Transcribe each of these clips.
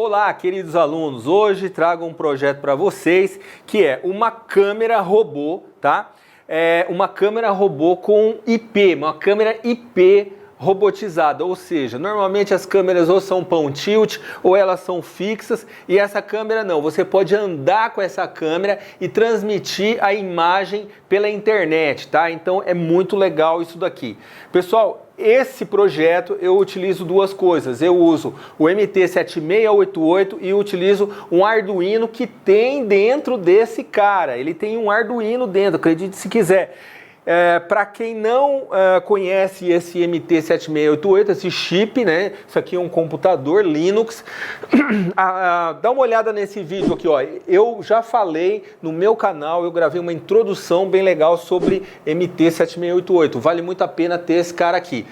Olá, queridos alunos. Hoje trago um projeto para vocês que é uma câmera robô, tá? Uma câmera robô com IP, uma câmera IP robotizada, ou seja, normalmente as câmeras ou são pão tilt ou elas são fixas e essa câmera não, você pode andar com essa câmera e transmitir a imagem pela internet, tá? Então é muito legal isso daqui. Pessoal, esse projeto eu utilizo duas coisas, eu uso o MT7688 e utilizo um Arduino que tem dentro desse cara, ele tem um Arduino dentro, acredite se quiser. Para quem não conhece esse MT7688, esse chip, né? Isso aqui é um computador Linux. Dá uma olhada nesse vídeo aqui, ó. Eu já falei no meu canal, eu gravei uma introdução bem legal sobre MT7688. Vale muito a pena ter esse cara aqui.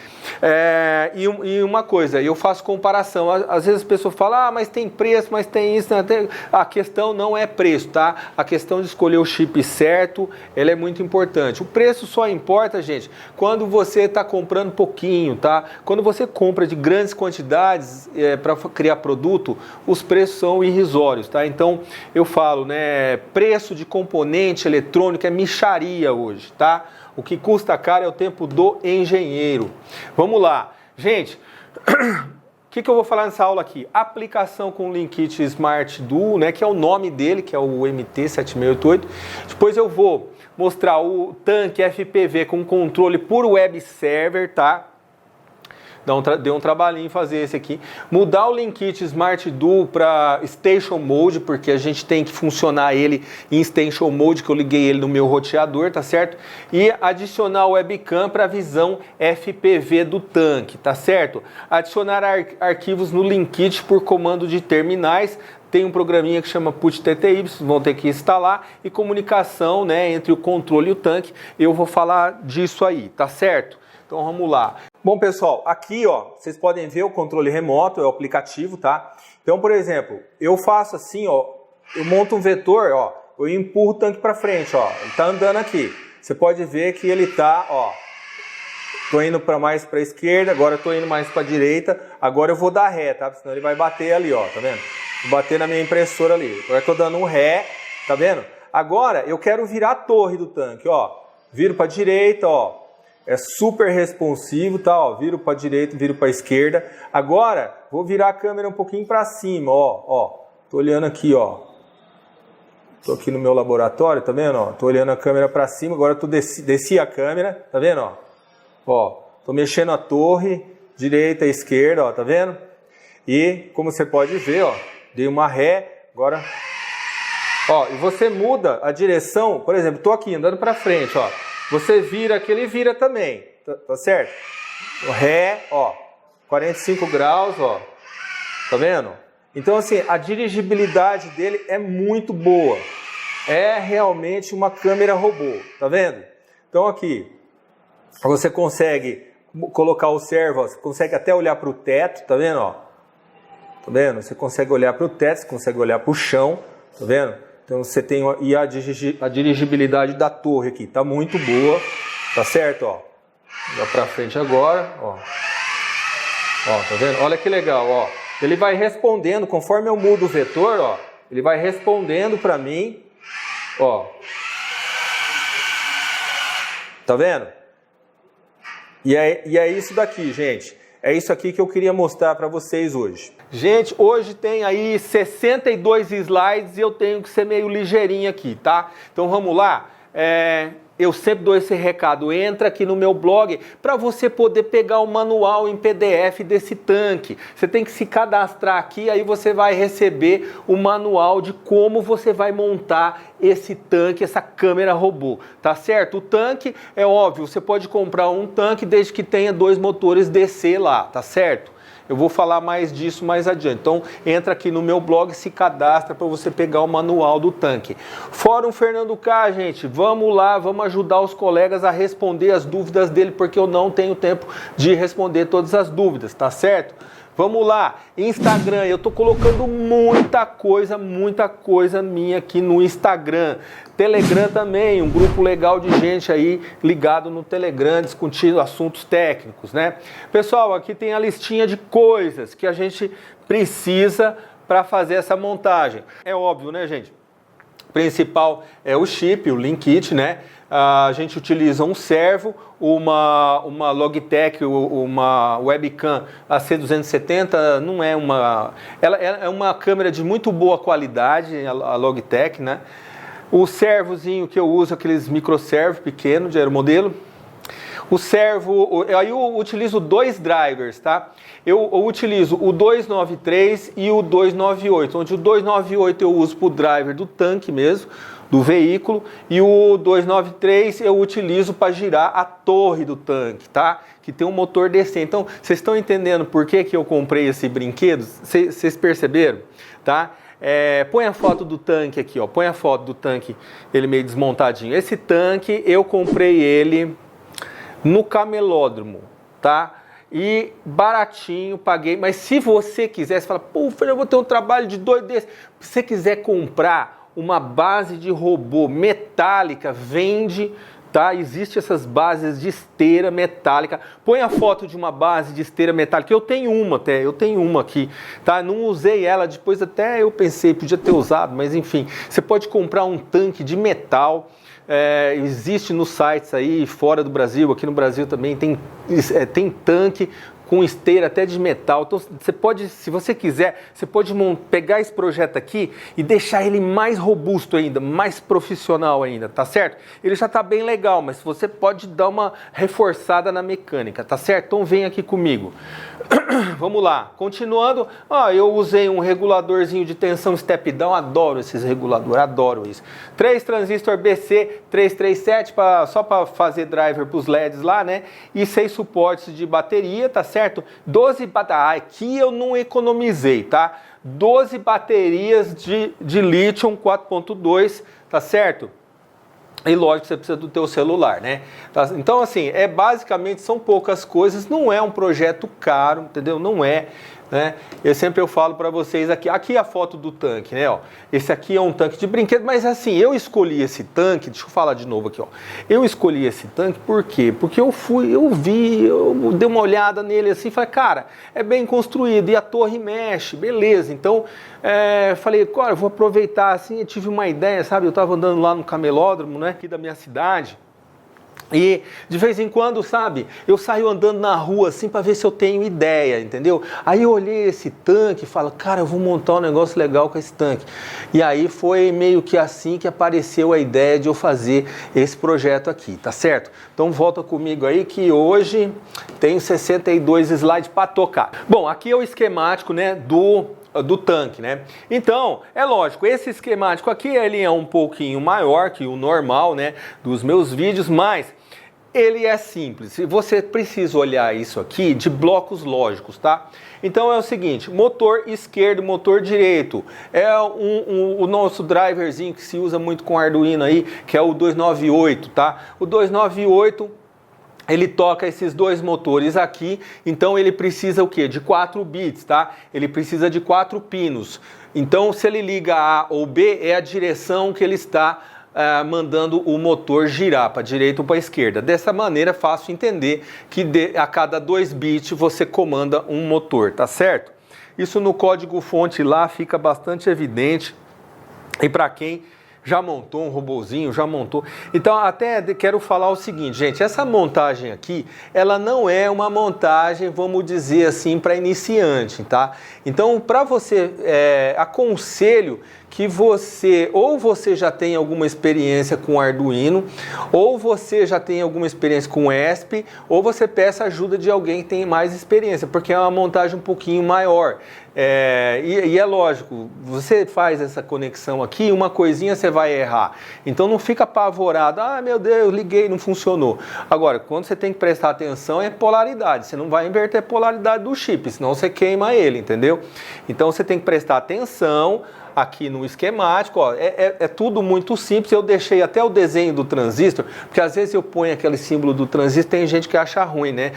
E uma coisa, eu faço comparação. Às vezes as pessoas falam, mas tem preço, mas tem isso. Né? A questão não é preço, tá? A questão de escolher o chip certo, ela é muito importante. O preço só importa, gente, quando você está comprando pouquinho, tá? Quando você compra de grandes quantidades para criar produto, os preços são irrisórios, tá? Então, eu falo, né, preço de componente eletrônico é mixaria hoje, tá? O que custa caro é o tempo do engenheiro. Vamos lá. Gente, o que eu vou falar nessa aula aqui? Aplicação com o Linkit Smart Duo, né, que é o nome dele, que é o MT7688. Depois eu vou mostrar o tanque FPV com controle por web server, tá? Deu um trabalhinho fazer esse aqui. Mudar o Linkit Smart Duo para Station Mode, porque a gente tem que funcionar ele em Station Mode, que eu liguei ele no meu roteador, tá certo? E adicionar o webcam para a visão FPV do tanque, tá certo? Adicionar arquivos no Linkit por comando de terminais. Tem um programinha que chama PutTTY, vocês vão ter que instalar, e comunicação, né, entre o controle e o tanque. Eu vou falar disso aí, tá certo? Então vamos lá. Bom, pessoal, aqui, ó, vocês podem ver o controle remoto, é o aplicativo, tá? Então, por exemplo, eu faço assim, ó, eu monto um vetor, ó, eu empurro o tanque para frente, ó, ele tá andando aqui. Você pode ver que ele tá, ó, tô indo mais para a esquerda, agora eu tô indo mais para a direita, agora eu vou dar ré, tá? Senão ele vai bater ali, ó, tá vendo? Vou bater na minha impressora ali. Agora eu tô dando um ré, tá vendo? Agora eu quero virar a torre do tanque, ó. Viro para a direita, ó. É super responsivo, tá? Ó, viro para a direita, viro para a esquerda. Agora vou virar a câmera um pouquinho para cima, ó, ó. Tô olhando aqui, ó. Tô aqui no meu laboratório, tá vendo? Ó, tô olhando a câmera para cima. Agora eu desci a câmera, tá vendo? Ó, ó, tô mexendo a torre, direita, esquerda, ó, tá vendo? E como você pode ver, ó, dei uma ré, agora, ó, e você muda a direção, por exemplo, tô aqui andando para frente, ó, você vira aqui, ele vira também, tá certo? Ré, ó, 45 graus, ó, tá vendo? Então, assim, a dirigibilidade dele é muito boa, é realmente uma câmera robô, tá vendo? Então aqui, você consegue colocar o servo, ó, você consegue até olhar para o teto, tá vendo, ó? Tá vendo? Você consegue olhar para o teto, você consegue olhar para o chão, tá vendo? Então você tem e a dirigibilidade da torre aqui, tá muito boa, tá certo, ó. Dá para frente agora, ó. Ó, tá vendo? Olha que legal, ó. Ele vai respondendo conforme eu mudo o vetor, ó. Ele vai respondendo para mim, ó. Tá vendo? E é isso daqui, gente. É isso aqui que eu queria mostrar para vocês hoje. Gente, hoje tem aí 62 slides e eu tenho que ser meio ligeirinho aqui, tá? Então vamos lá. Eu sempre dou esse recado, entra aqui no meu blog para você poder pegar o manual em PDF desse tanque. Você tem que se cadastrar aqui, aí você vai receber o manual de como você vai montar esse tanque, essa câmera robô, tá certo? O tanque, é óbvio, você pode comprar um tanque desde que tenha 2 motores DC lá, tá certo? Eu vou falar mais disso mais adiante. Então, entra aqui no meu blog e se cadastra para você pegar o manual do tanque. Fórum Fernando K, gente, vamos lá, vamos ajudar os colegas a responder as dúvidas dele, porque eu não tenho tempo de responder todas as dúvidas, tá certo? Vamos lá, Instagram, eu tô colocando muita coisa minha aqui no Instagram. Telegram também, um grupo legal de gente aí ligado no Telegram, discutindo assuntos técnicos, né? Pessoal, aqui tem a listinha de coisas que a gente precisa para fazer essa montagem. É óbvio, né, gente? O principal é o chip, o link kit, né? A gente utiliza um servo, uma Logitech, uma webcam AC270, não é uma... Ela é uma câmera de muito boa qualidade, a Logitech, né? O servozinho que eu uso, aqueles microservo pequeno de aeromodelo. O servo, aí eu utilizo dois drivers, tá? Eu utilizo o 293 e o 298, onde o 298 eu uso para o driver do tanque mesmo, do veículo, e o 293 eu utilizo para girar a torre do tanque, tá? Que tem um motor decente. Então, vocês estão entendendo por que eu comprei esse brinquedo? Vocês perceberam, tá? Põe a foto do tanque aqui, ó. Põe a foto do tanque, ele meio desmontadinho. Esse tanque, eu comprei ele no camelódromo, tá? E baratinho, paguei. Mas se você quiser, você fala, pô, eu vou ter um trabalho de doido desse. Se você quiser comprar uma base de robô metálica, vende, tá? Existem essas bases de esteira metálica. Põe a foto de uma base de esteira metálica. Eu tenho uma aqui, tá? Não usei ela, depois até eu pensei, podia ter usado, mas enfim. Você pode comprar um tanque de metal. Existe nos sites aí fora do Brasil, aqui no Brasil também tem tanque com esteira até de metal. Então você pode, se você quiser, você pode pegar esse projeto aqui e deixar ele mais robusto ainda, mais profissional ainda, tá certo? Ele já tá bem legal, mas você pode dar uma reforçada na mecânica, tá certo? Então vem aqui comigo. Vamos lá, continuando, eu usei um reguladorzinho de tensão step down, adoro esses reguladores, adoro isso. 3 transistor BC337 só para fazer driver para os LEDs lá, né? E 6 suportes de bateria, tá certo? 12 baterias, aqui eu não economizei, tá? 12 baterias de lítio 4.2, tá certo? E lógico, você precisa do teu celular, né? Então, assim, basicamente são poucas coisas, não é um projeto caro, entendeu? Não é, né? Eu falo para vocês aqui a foto do tanque, né? Ó, esse aqui é um tanque de brinquedo, mas assim, eu escolhi esse tanque, deixa eu falar de novo aqui, ó. Eu escolhi esse tanque por quê? Porque eu dei uma olhada nele assim, falei, cara, é bem construído e a torre mexe, beleza. Então, falei, cara, eu vou aproveitar assim, eu tive uma ideia, sabe? Eu tava andando lá no camelódromo, né? Aqui da minha cidade. E de vez em quando, sabe, eu saio andando na rua assim para ver se eu tenho ideia, entendeu? Aí eu olhei esse tanque e falo, cara, eu vou montar um negócio legal com esse tanque. E aí foi meio que assim que apareceu a ideia de eu fazer esse projeto aqui, tá certo? Então volta comigo aí que hoje tenho 62 slides para tocar. Bom, aqui é o esquemático, né, do tanque, né? Então, é lógico, esse esquemático aqui, ele é um pouquinho maior que o normal, né, dos meus vídeos, mas ele é simples. Você precisa olhar isso aqui de blocos lógicos, tá? Então é o seguinte, motor esquerdo, motor direito, o nosso driverzinho que se usa muito com Arduino aí, que é o 298, tá? O 298, ele toca esses dois motores aqui, então ele precisa o quê? De 4 bits, tá? Ele precisa de 4 pinos. Então, se ele liga A ou B, é a direção que ele está mandando o motor girar para a direita ou para a esquerda. Dessa maneira, é fácil entender que a cada 2 bits você comanda um motor, tá certo? Isso no código fonte lá fica bastante evidente. E para quem já montou um robozinho, já montou. Então, até quero falar o seguinte, gente, essa montagem aqui, ela não é uma montagem, vamos dizer assim, para iniciante, tá? Então, para você, aconselho que você já tem alguma experiência com Arduino, ou você já tem alguma experiência com ESP, ou você peça ajuda de alguém que tem mais experiência, porque é uma montagem um pouquinho maior. E é lógico, você faz essa conexão aqui, uma coisinha você vai errar. Então não fica apavorado, meu Deus, eu liguei, não funcionou. Agora, quando você tem que prestar atenção é polaridade, você não vai inverter a polaridade do chip, senão você queima ele, entendeu? Então você tem que prestar atenção aqui no esquemático, ó, é tudo muito simples. Eu deixei até o desenho do transistor, porque às vezes eu ponho aquele símbolo do transistor, tem gente que acha ruim, né?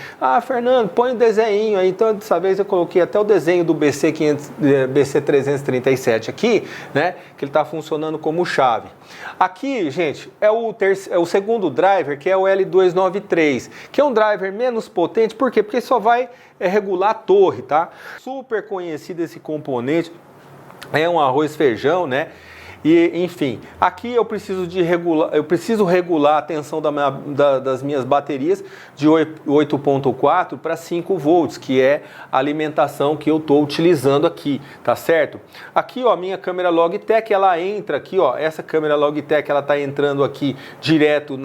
Fernando, põe o desenho aí. Então dessa vez eu coloquei até o desenho do BC337 aqui, né? Que ele está funcionando como chave. Aqui, gente, é o segundo driver, que é o L293, que é um driver menos potente. Por quê? Porque só vai regular a torre, tá? Super conhecido esse componente. é um arroz feijão, né? E, enfim, aqui eu preciso regular a tensão das minhas baterias de 8.4 para 5 volts, que é a alimentação que eu estou utilizando aqui, tá certo? Aqui, ó, minha câmera Logitech, ela entra aqui, ó, essa câmera Logitech, ela tá entrando aqui direto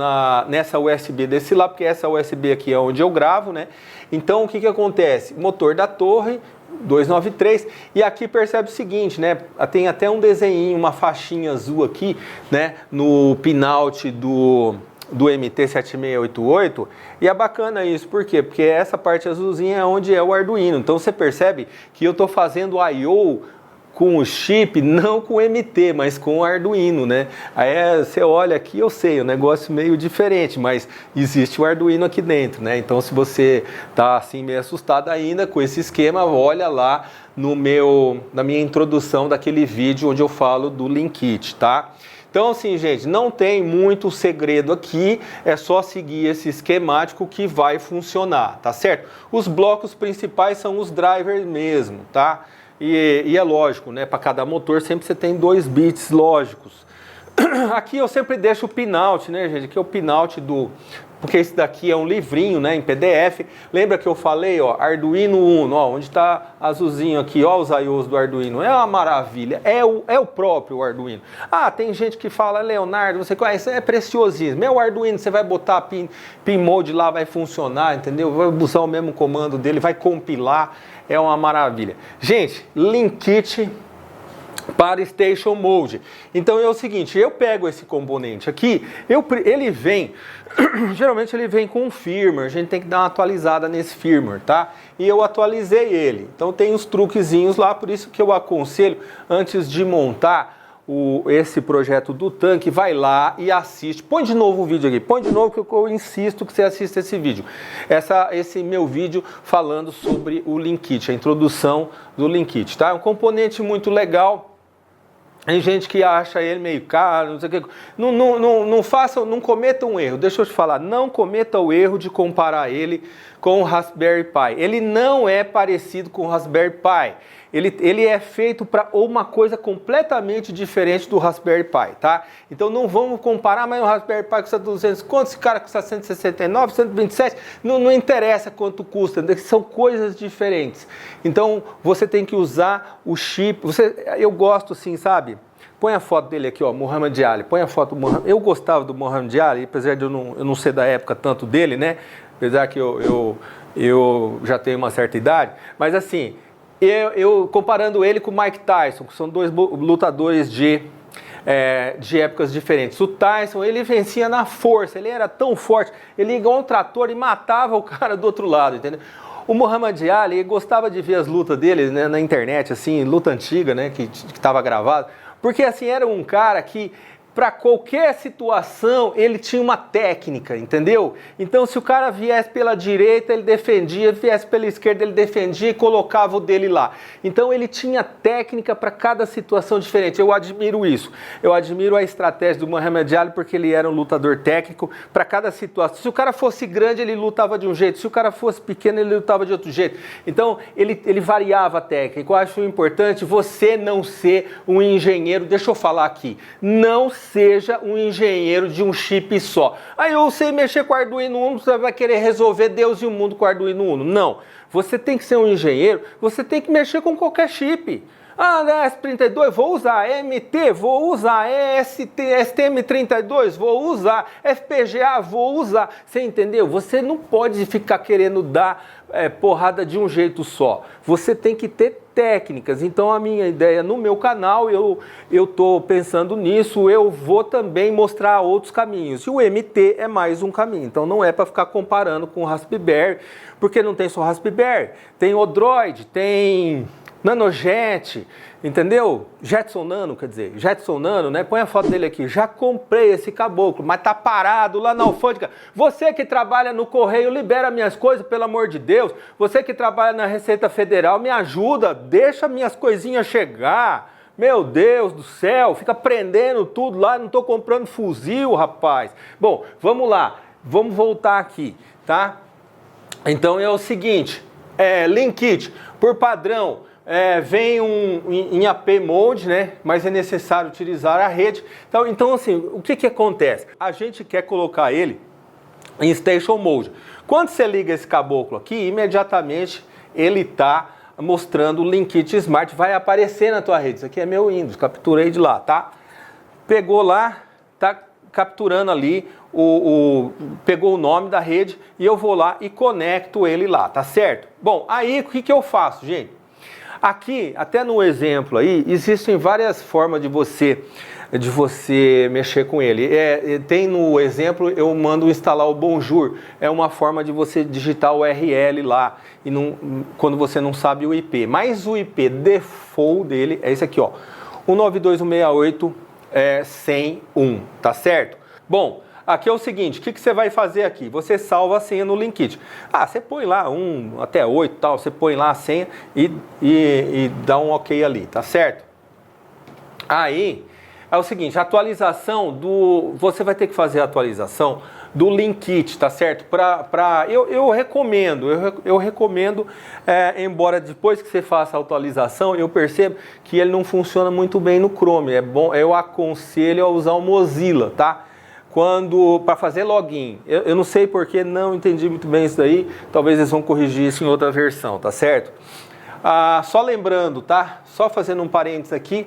nessa USB desse lá, porque essa USB aqui é onde eu gravo, né? Então, o que acontece? Motor da torre, 293, e aqui percebe o seguinte, né? Tem até um desenho, uma faixinha azul aqui, né? No pinout do MT7688, e é bacana isso, por quê? Porque essa parte azulzinha é onde é o Arduino. Então você percebe que eu estou fazendo I/O com o chip, não com o MT, mas com o Arduino, né? Aí você olha aqui, eu sei, o negócio meio diferente, mas existe o Arduino aqui dentro, né? Então se você tá assim meio assustado ainda com esse esquema, olha lá na minha introdução daquele vídeo onde eu falo do Linkit, tá? Então assim, gente, não tem muito segredo aqui, é só seguir esse esquemático que vai funcionar, tá certo? Os blocos principais são os drivers mesmo, tá? E é lógico, né? Para cada motor sempre você tem 2 bits lógicos. Aqui eu sempre deixo o pinout, né, gente? Aqui é o pinout porque esse daqui é um livrinho, né, em PDF. Lembra que eu falei, ó, Arduino Uno, ó, onde está azulzinho aqui, ó, os I/Os do Arduino. É uma maravilha, é o próprio Arduino. Ah, tem gente que fala, Leonardo, você conhece, é preciosismo. É o Arduino, você vai botar a pin mode lá, vai funcionar, entendeu? Vai usar o mesmo comando dele, vai compilar. É uma maravilha. Gente, Linkit para Station Mode. Então é o seguinte, eu pego esse componente aqui, ele vem, geralmente ele vem com um firmware, a gente tem que dar uma atualizada nesse firmware, tá? E eu atualizei ele. Então tem uns truquezinhos lá, por isso que eu aconselho, antes de montar esse projeto do tanque, vai lá e assiste. Põe de novo o vídeo aqui, põe de novo que eu insisto que você assista esse vídeo. Esse meu vídeo falando sobre o Linkit, a introdução do Linkit, tá? É um componente muito legal. Tem gente que acha ele meio caro, não sei o que. Não cometa um erro. Deixa eu te falar, não cometa o erro de comparar ele com o Raspberry Pi. Ele não é parecido com o Raspberry Pi. Ele é feito para uma coisa completamente diferente do Raspberry Pi, tá? Então não vamos comparar, mas o Raspberry Pi custa 200 conto, esse cara custa 169, 127, não interessa quanto custa, são coisas diferentes. Então você tem que usar o chip, eu gosto assim, sabe? Põe a foto dele aqui, ó, Muhammad Ali, põe a foto do Muhammad. Eu gostava do Muhammad Ali, apesar de eu não ser da época tanto dele, né? Apesar que eu já tenho uma certa idade, mas assim, eu comparando ele com o Mike Tyson, que são 2 lutadores de épocas diferentes. O Tyson, ele vencia na força, ele era tão forte, ele igual um trator e matava o cara do outro lado, entendeu? O Muhammad Ali gostava de ver as lutas dele, né, na internet, assim, luta antiga, né, que estava gravado, porque assim, era um cara que para qualquer situação, ele tinha uma técnica, entendeu? Então, se o cara viesse pela direita, ele defendia, viesse pela esquerda, ele defendia e colocava o dele lá. Então, ele tinha técnica para cada situação diferente. Eu admiro isso. Eu admiro a estratégia do Muhammad Ali, porque ele era um lutador técnico para cada situação. Se o cara fosse grande, ele lutava de um jeito. Se o cara fosse pequeno, ele lutava de outro jeito. Então, ele variava a técnica. Eu acho importante você não ser um engenheiro. Deixa eu falar aqui. Não seja um engenheiro de um chip só. Aí eu sei mexer com o Arduino Uno, você vai querer resolver Deus e o mundo com o Arduino Uno. Não. Você tem que ser um engenheiro, você tem que mexer com qualquer chip. Ah, S32, vou usar. MT, vou usar. STM32, vou usar. FPGA, vou usar. Você entendeu? Você não pode ficar querendo dar porrada de um jeito só. Você tem que ter técnicas. Então a minha ideia no meu canal, eu estou pensando nisso, eu vou também mostrar outros caminhos. E o MT é mais um caminho. Então não é para ficar comparando com o Raspberry, porque não tem só Raspberry. Tem Odroid, tem Nanojet, entendeu? Jetson Nano, quer dizer, Jetson Nano, né? Põe a foto dele aqui. Já comprei esse caboclo, mas tá parado lá na alfândega. Você que trabalha no correio, libera minhas coisas, pelo amor de Deus. Você que trabalha na Receita Federal, me ajuda, deixa minhas coisinhas chegar. Meu Deus do céu, fica prendendo tudo lá, não tô comprando fuzil, rapaz. Bom, vamos lá, vamos voltar aqui, tá? Então é o seguinte, Linkit, por padrão, vem em AP Mode, né? Mas é necessário utilizar a rede. Então assim, o que acontece? A gente quer colocar ele em Station Mode. Quando você liga esse caboclo aqui, imediatamente ele está mostrando o Linkit Smart, vai aparecer na tua rede. Isso aqui é meu Windows, capturei de lá, tá? Pegou lá, tá capturando ali, pegou o nome da rede e eu vou lá e conecto ele lá, tá certo? Bom, aí o que eu faço, gente? Aqui, até no exemplo aí, existem várias formas de você mexer com ele. Tem no exemplo, eu mando instalar o Bonjour, é uma forma de você digitar o URL lá, e quando você não sabe o IP. Mas o IP default dele é esse aqui, ó, 192.168.101, tá certo? Bom, aqui é o seguinte, o que você vai fazer aqui? Você salva a senha no Linkit. Você põe lá 1 até 8 tal, você põe lá a senha e dá um ok ali, tá certo? Aí, é o seguinte, você vai ter que fazer a atualização do Linkit, tá certo? Eu recomendo, embora depois que você faça a atualização, eu percebo que ele não funciona muito bem no Chrome. É bom, eu aconselho a usar o Mozilla, tá? Para fazer login. Eu não sei porque, não entendi muito bem isso daí, talvez eles vão corrigir isso em outra versão, tá certo? Só lembrando, tá? Só fazendo um parênteses aqui,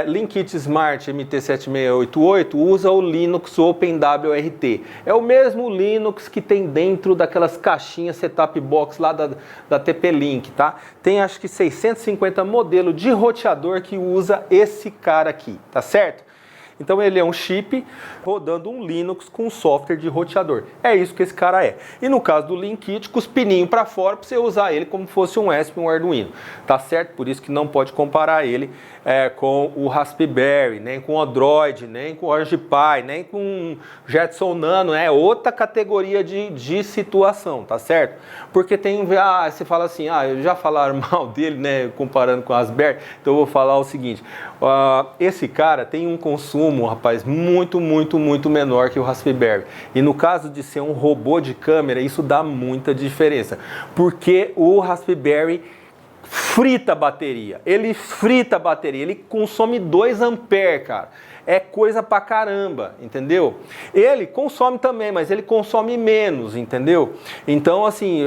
Linkit Smart MT7688 usa o Linux OpenWRT. É o mesmo Linux que tem dentro daquelas caixinhas setup box lá da TP-Link, tá? Tem acho que 650 modelos de roteador que usa esse cara aqui, tá certo? Então ele é um chip rodando um Linux com software de roteador. É isso que esse cara é. E no caso do Linkit, com os pininhos para fora, para você usar ele como fosse um ESP, um Arduino. Tá certo? Por isso que não pode comparar ele com o Raspberry, nem com o Android, nem com o Orange Pi, nem com o Jetson Nano. É outra categoria de situação, tá certo? Porque tem você fala assim, já falaram mal dele, né, comparando com o Raspberry, então eu vou falar o seguinte, esse cara tem um consumo, rapaz, muito menor que o Raspberry. E no caso de ser um robô de câmera, isso dá muita diferença. Porque o Raspberry frita a bateria. Ele consome 2 amperes, cara. É coisa pra caramba, entendeu? Ele consome também, mas ele consome menos, entendeu? Então, assim,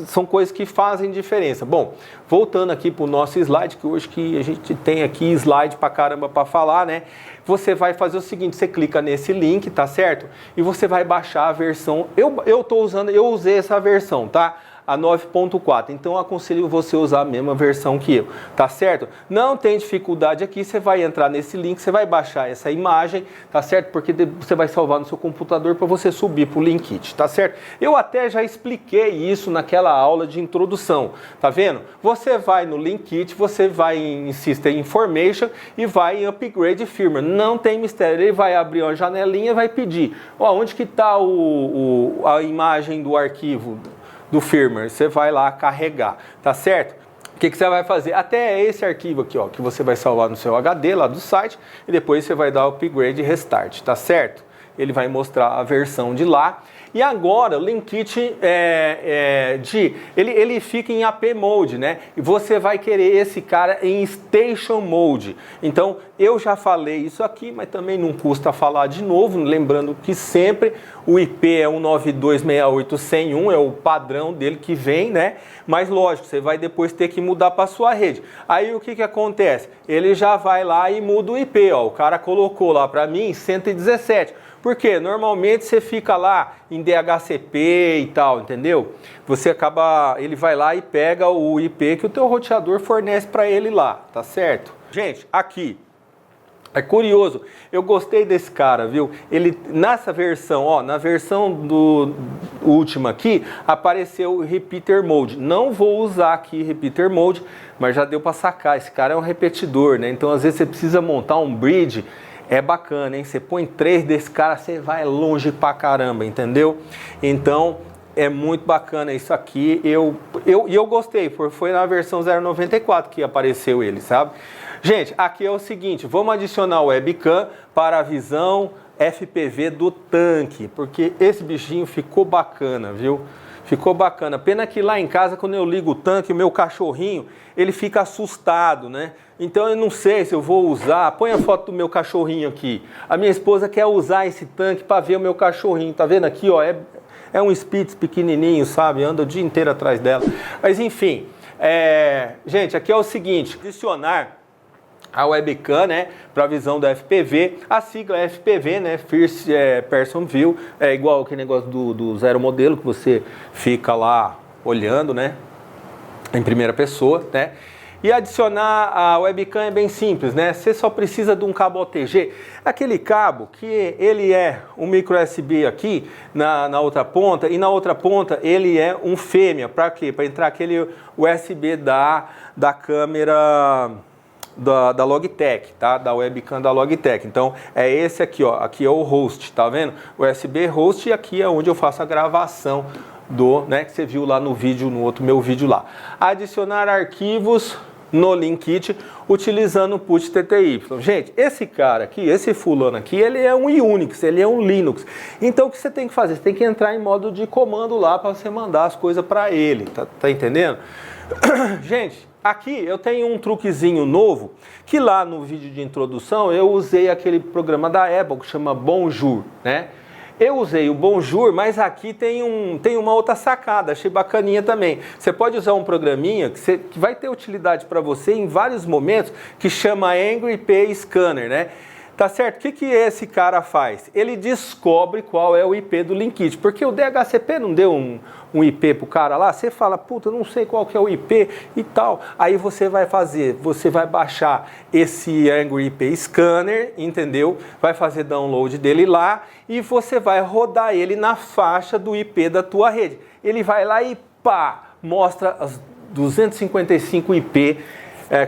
são coisas que fazem diferença. Bom, voltando aqui pro nosso slide, que hoje que a gente tem aqui slide pra caramba pra falar, né? Você vai fazer o seguinte, você clica nesse link, tá certo? E você vai baixar a versão, eu usei essa versão, tá? A 9.4, então eu aconselho você usar a mesma versão que eu, tá certo? Não tem dificuldade aqui, você vai entrar nesse link, você vai baixar essa imagem, tá certo? Porque você vai salvar no seu computador para você subir para o Linkit, tá certo? Eu até já expliquei isso naquela aula de introdução, tá vendo? Você vai no Linkit, você vai em System Information e vai em Upgrade Firmware, não tem mistério, ele vai abrir uma janelinha e vai pedir, onde que está a imagem do arquivo do firmware, você vai lá carregar, tá certo? O que você vai fazer? Até esse arquivo aqui, ó, que você vai salvar no seu HD lá do site e depois você vai dar o upgrade e restart, tá certo? Ele vai mostrar a versão de lá. E agora o Linkit ele fica em AP Mode, né? E você vai querer esse cara em Station Mode. Então eu já falei isso aqui, mas também não custa falar de novo, lembrando que sempre o IP é 192.168.101, é o padrão dele que vem, né? Mas lógico, você vai depois ter que mudar para sua rede. Aí o que acontece? Ele já vai lá e muda o IP, ó. O cara colocou lá para mim 117. Porque normalmente você fica lá em DHCP e tal, entendeu? Ele vai lá e pega o IP que o teu roteador fornece para ele lá, tá certo? Gente, aqui, é curioso, eu gostei desse cara, viu? Ele, nessa versão, ó, na versão última aqui, apareceu o Repeater Mode. Não vou usar aqui Repeater Mode, mas já deu para sacar, esse cara é um repetidor, né? Então às vezes você precisa montar um bridge. É bacana, hein? Você põe 3 desse cara, você vai longe pra caramba, entendeu? Então, é muito bacana isso aqui. Eu gostei, foi na versão 0.94 que apareceu ele, sabe? Gente, aqui é o seguinte, vamos adicionar o webcam para a visão FPV do tanque, porque esse bichinho ficou bacana, viu? ficou bacana. Pena que lá em casa, quando eu ligo o tanque, o meu cachorrinho, ele fica assustado, né? Então eu não sei se eu vou usar. Põe a foto do meu cachorrinho aqui. A minha esposa quer usar esse tanque para ver o meu cachorrinho. Tá vendo aqui, ó? É um Spitz pequenininho, sabe? Anda o dia inteiro atrás dela. Mas enfim, gente, aqui é o seguinte. Adicionar a webcam, né, para a visão do FPV, a sigla FPV, né, First Person View, é igual aquele negócio do zero modelo, que você fica lá olhando, né, em primeira pessoa, né. E adicionar a webcam é bem simples, né? Você só precisa de um cabo OTG. Aquele cabo que ele é um micro USB aqui na outra ponta, e na outra ponta ele é um fêmea. Para quê? Para entrar aquele USB da câmera da Logitech, tá? Da webcam da Logitech. Então é esse aqui, ó. Aqui é o host, tá vendo? USB host, e aqui é onde eu faço a gravação né, que você viu lá no vídeo, no outro meu vídeo lá. Adicionar arquivos no Linkit utilizando o PUT TTY. Gente, esse cara aqui, esse fulano aqui, ele é um Unix, ele é um Linux. Então o que você tem que fazer? Você tem que entrar em modo de comando lá para você mandar as coisas para ele, tá entendendo? Gente, aqui eu tenho um truquezinho novo, que lá no vídeo de introdução eu usei aquele programa da Apple que chama Bonjour, né? Eu usei o Bonjour, mas aqui tem uma outra sacada, achei bacaninha também. Você pode usar um programinha que vai ter utilidade para você em vários momentos, que chama Angry IP Scanner, né? Tá certo? O que esse cara faz? Ele descobre qual é o IP do Linkit, porque o DHCP não deu um IP pro cara lá, você fala, puta, não sei qual que é o IP e tal. Aí você vai baixar esse Angry IP Scanner, entendeu? Vai fazer download dele lá e você vai rodar ele na faixa do IP da tua rede. Ele vai lá e pá, mostra as 255 IP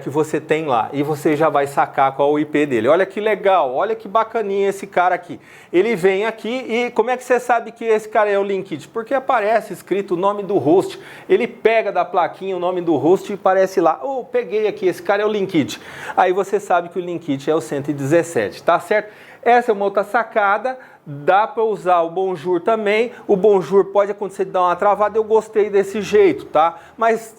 que você tem lá, e você já vai sacar qual é o IP dele. Olha que legal, olha que bacaninha esse cara aqui. Ele vem aqui e como é que você sabe que esse cara é o Linkit? Porque aparece escrito o nome do host, ele pega da plaquinha o nome do host e aparece lá, peguei aqui, esse cara é o Linkit. Aí você sabe que o Linkit é o 117, tá certo? Essa é uma outra sacada. Dá para usar o Bonjour também. O Bonjour pode acontecer de dar uma travada, eu gostei desse jeito, tá? Mas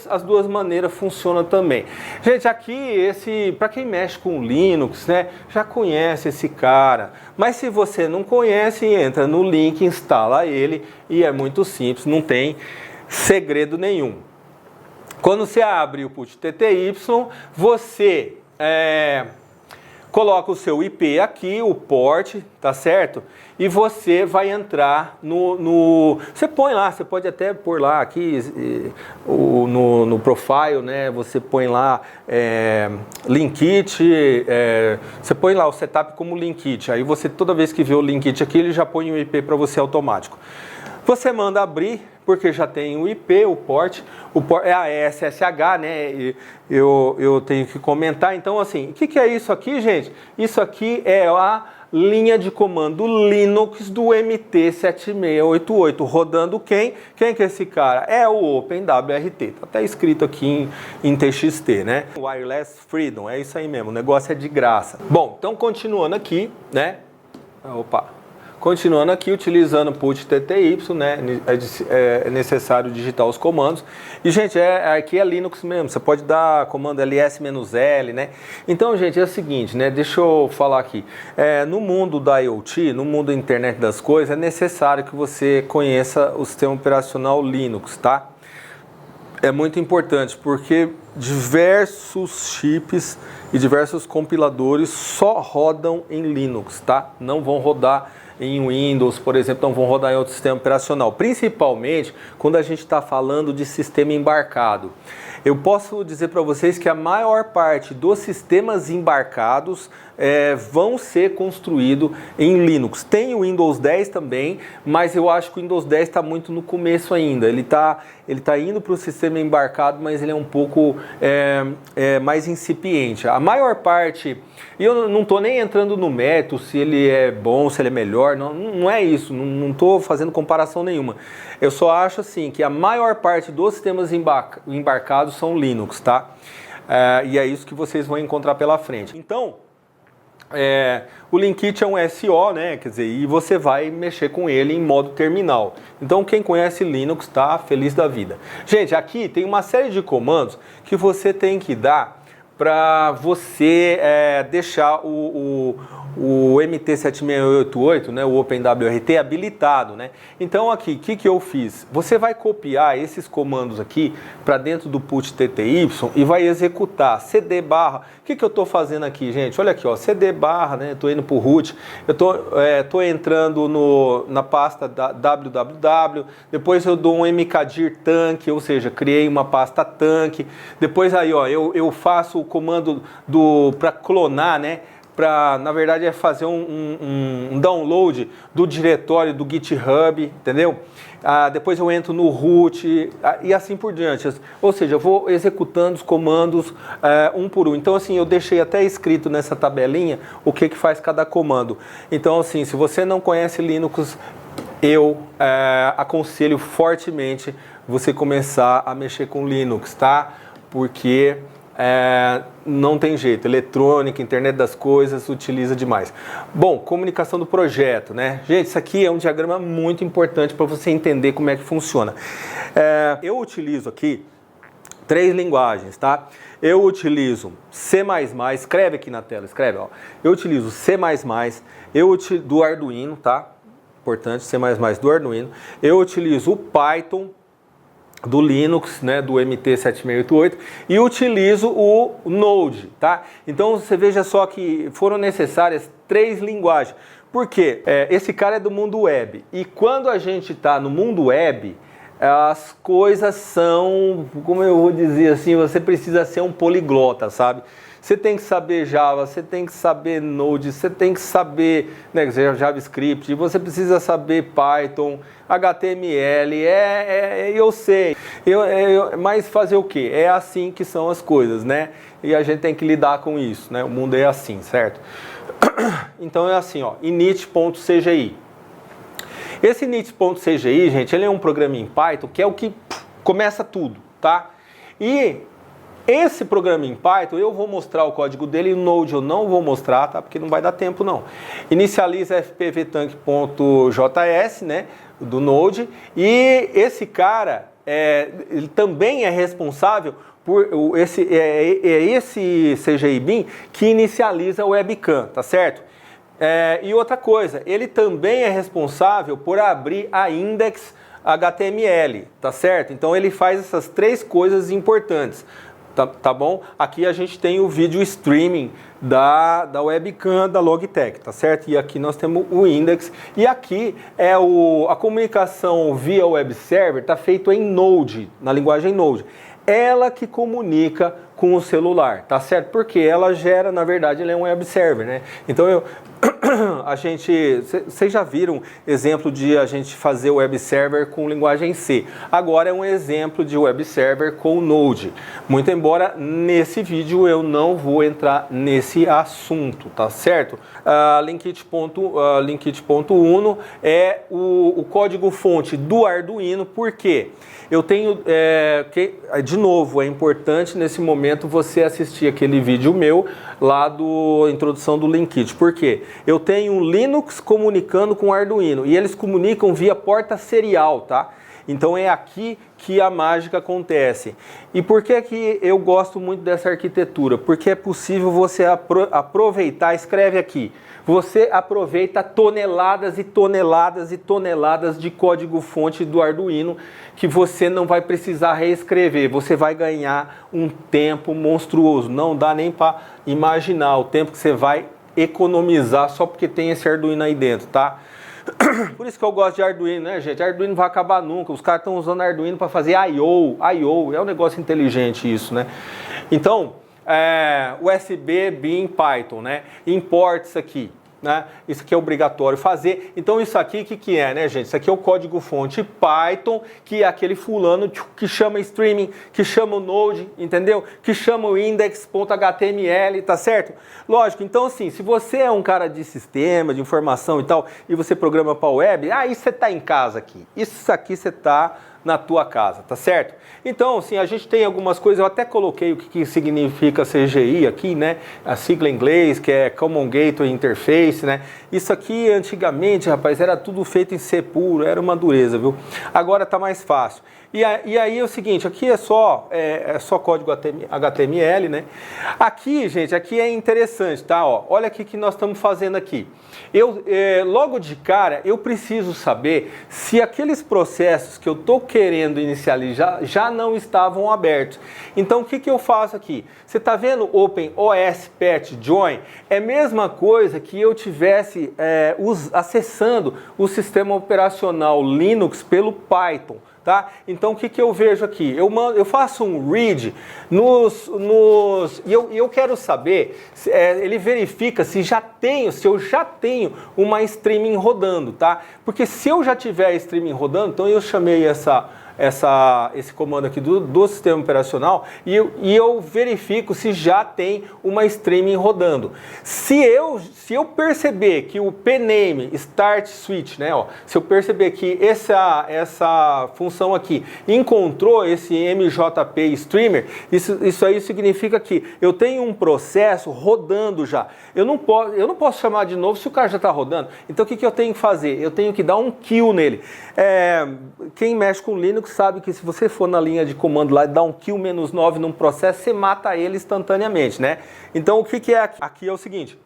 as duas maneiras funcionam também. Gente, aqui para quem mexe com Linux, né, já conhece esse cara. Mas se você não conhece, entra no link, instala ele e é muito simples, não tem segredo nenhum. Quando você abre o PUT TTY, você coloca o seu IP aqui, o port, tá certo? E você vai entrar você põe lá, você pode até pôr lá aqui no profile, né? Você põe lá Linkit, você põe lá o setup como Linkit. Aí você, toda vez que vê o Linkit aqui, ele já põe o IP para você automático. Você manda abrir, porque já tem o IP, o port é a SSH, né? Eu tenho que comentar. Então, assim, o que é isso aqui, gente? Isso aqui é a linha de comando Linux do MT7688, rodando quem? Quem que é esse cara? É o OpenWRT, tá até escrito aqui em TXT, né? Wireless Freedom, é isso aí mesmo, o negócio é de graça. Bom, então continuando aqui, né? Continuando aqui, utilizando o PUT TTY, né, é necessário digitar os comandos. E, gente, aqui é Linux mesmo, você pode dar comando ls-l, né? Então, gente, é o seguinte, né, deixa eu falar aqui. No mundo da IoT, no mundo da internet das coisas, é necessário que você conheça o sistema operacional Linux, tá? É muito importante, porque diversos chips e diversos compiladores só rodam em Linux, tá? Não vão rodar em Windows, por exemplo, não vão rodar em outro sistema operacional, principalmente quando a gente está falando de sistema embarcado. Eu posso dizer para vocês que a maior parte dos sistemas embarcados vão ser construídos em Linux. Tem o Windows 10 também, mas eu acho que o Windows 10 está muito no começo ainda. Ele tá indo para o sistema embarcado, mas ele é um pouco mais incipiente. A maior parte, e eu não estou nem entrando no mérito se ele é bom, se ele é melhor, não é isso, não estou fazendo comparação nenhuma. Eu só acho assim que a maior parte dos sistemas embarcados são Linux, tá? E é isso que vocês vão encontrar pela frente. Então, O Linkit é um SO, né? Quer dizer, e você vai mexer com ele em modo terminal. Então, quem conhece Linux está feliz da vida. Gente, aqui tem uma série de comandos que você tem que dar para você deixar o MT7688, né, o OpenWRT habilitado, né? Então aqui, o que eu fiz? Você vai copiar esses comandos aqui para dentro do put TTY e vai executar cd barra. O que eu estou fazendo aqui, gente? Olha aqui, ó, cd barra, né? Estou indo para o root, eu tô entrando na pasta da www, depois eu dou um mkdir tank, ou seja, criei uma pasta tank, depois aí, ó, eu faço o comando para clonar, né? Na verdade, fazer um download do diretório do GitHub, entendeu? Depois eu entro no root e assim por diante. Ou seja, eu vou executando os comandos um por um. Então, assim, eu deixei até escrito nessa tabelinha o que faz cada comando. Então, assim, se você não conhece Linux, eu aconselho fortemente você começar a mexer com Linux, tá? Porque não tem jeito, eletrônica, internet das coisas, utiliza demais. Bom, comunicação do projeto, né? Gente, isso aqui é um diagrama muito importante para você entender como é que funciona. Eu utilizo aqui 3 linguagens, tá? Eu utilizo C++, escreve aqui na tela, escreve, ó. Eu utilizo C++, do Arduino, tá? Importante, C++ do Arduino. Eu utilizo o Python do Linux, né, do MT7688, e utilizo o Node, tá? Então você veja só que foram necessárias 3 linguagens. Por quê? Esse cara é do mundo web, e quando a gente está no mundo web, as coisas são, como eu vou dizer assim, você precisa ser um poliglota, sabe? Você tem que saber Java, você tem que saber Node, você tem que saber, né, JavaScript, você precisa saber Python, HTML, eu sei, mas fazer o quê? É assim que são as coisas, né? E a gente tem que lidar com isso, né? O mundo é assim, certo? Então é assim, ó, init.cgi. Esse init.cgi, gente, ele é um programa em Python que é o que começa tudo, tá? E esse programa em Python, eu vou mostrar o código dele, o Node eu não vou mostrar, tá? Porque não vai dar tempo não. Inicializa fpvtank.js, né? Do Node. E esse cara, ele também é responsável por esse CGI bin que inicializa o webcam, tá certo? E outra coisa, ele também é responsável por abrir a index HTML, tá certo? Então ele faz essas 3 coisas importantes. Tá bom? Aqui a gente tem o vídeo streaming da webcam da Logitech, tá certo? E aqui nós temos o index. E aqui a comunicação via web server está feito em Node, na linguagem Node. Ela que comunica com o celular, tá certo? Porque ela gera, na verdade, ela é um web server, né? Então vocês já viram exemplo de a gente fazer web server com linguagem C. Agora é um exemplo de web server com Node. Muito embora nesse vídeo eu não vou entrar nesse assunto, tá certo? Linkit.uno é o código fonte do Arduino. Por quê? Eu tenho, de novo, é importante nesse momento você assistir aquele vídeo meu lá do introdução do Linkit. Por quê? Eu tenho um Linux comunicando com o Arduino e eles comunicam via porta serial, tá? Então é aqui que a mágica acontece. E por que que eu gosto muito dessa arquitetura? Porque é possível você aproveitar, escreve aqui, você aproveita toneladas e toneladas e toneladas de código-fonte do Arduino que você não vai precisar reescrever. Você vai ganhar um tempo monstruoso. Não dá nem para imaginar o tempo que você vai economizar só porque tem esse Arduino aí dentro, tá? Por isso que eu gosto de Arduino, né, gente? Arduino não vai acabar nunca. Os caras estão usando Arduino para fazer I/O. I/O é um negócio inteligente isso, né? Então, USB bin Python, né? Importa isso aqui, né? Isso aqui é obrigatório fazer. Então isso aqui, o que é, né, gente? Isso aqui é o código fonte Python, que é aquele fulano que chama streaming, que chama o Node, entendeu? Que chama o index.html, tá certo? Lógico, então assim, se você é um cara de sistema, de informação e tal, e você programa para web, aí você tá em casa aqui. Isso aqui você tá na tua casa, tá certo? Então, assim, a gente tem algumas coisas, eu até coloquei o que significa CGI aqui, né? A sigla em inglês, que é Common Gateway Interface, né? Isso aqui, antigamente, rapaz, era tudo feito em C puro, era uma dureza, viu? Agora tá mais fácil. E aí é o seguinte, aqui é só código HTML, né? Aqui, gente, aqui é interessante, tá? Ó, olha aqui que nós estamos fazendo aqui. Logo de cara, eu preciso saber se aqueles processos que eu estou querendo inicializar já não estavam abertos. Então, o que eu faço aqui? Você está vendo Open OS Patch Join? É a mesma coisa que eu tivesse acessando o sistema operacional Linux pelo Python. Tá? Então o que eu vejo aqui? Eu faço um read e eu quero saber, ele verifica se eu já tenho uma streaming rodando, tá? Porque se eu já tiver streaming rodando, então eu chamei esse comando aqui do sistema operacional e eu verifico se já tem uma streaming rodando. Se eu perceber que o pname start switch, né, ó, se eu perceber que essa função aqui encontrou esse MJP streamer, isso aí significa que eu tenho um processo rodando já. Eu não posso chamar de novo se o cara já está rodando. Então o que eu tenho que fazer? Eu tenho que dar um kill nele. Quem mexe com Linux sabe que se você for na linha de comando lá e dar um kill -9 num processo, você mata ele instantaneamente, né? Então o que é aqui? Aqui é o seguinte,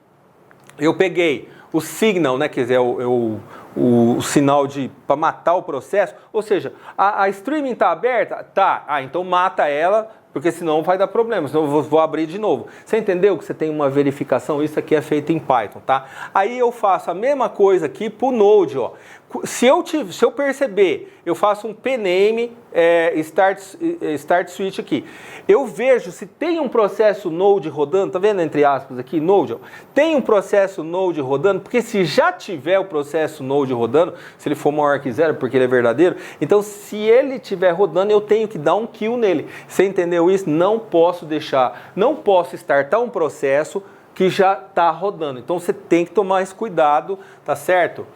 eu peguei o signal, né, quer dizer, o sinal para matar o processo, ou seja, a streaming está aberta? Tá, então mata ela, porque senão vai dar problema, senão eu vou abrir de novo. Você entendeu que você tem uma verificação? Isso aqui é feito em Python, tá? Aí eu faço a mesma coisa aqui para o Node, ó. Se eu perceber, eu faço um pname start switch aqui. Eu vejo se tem um processo Node rodando, tá vendo entre aspas aqui, Node, ó. Tem um processo Node rodando, porque se já tiver o processo Node rodando, se ele for maior que 0, porque ele é verdadeiro, então se ele estiver rodando, eu tenho que dar um kill nele. Você entendeu isso? Não posso startar um processo que já está rodando. Então você tem que tomar esse cuidado, tá certo?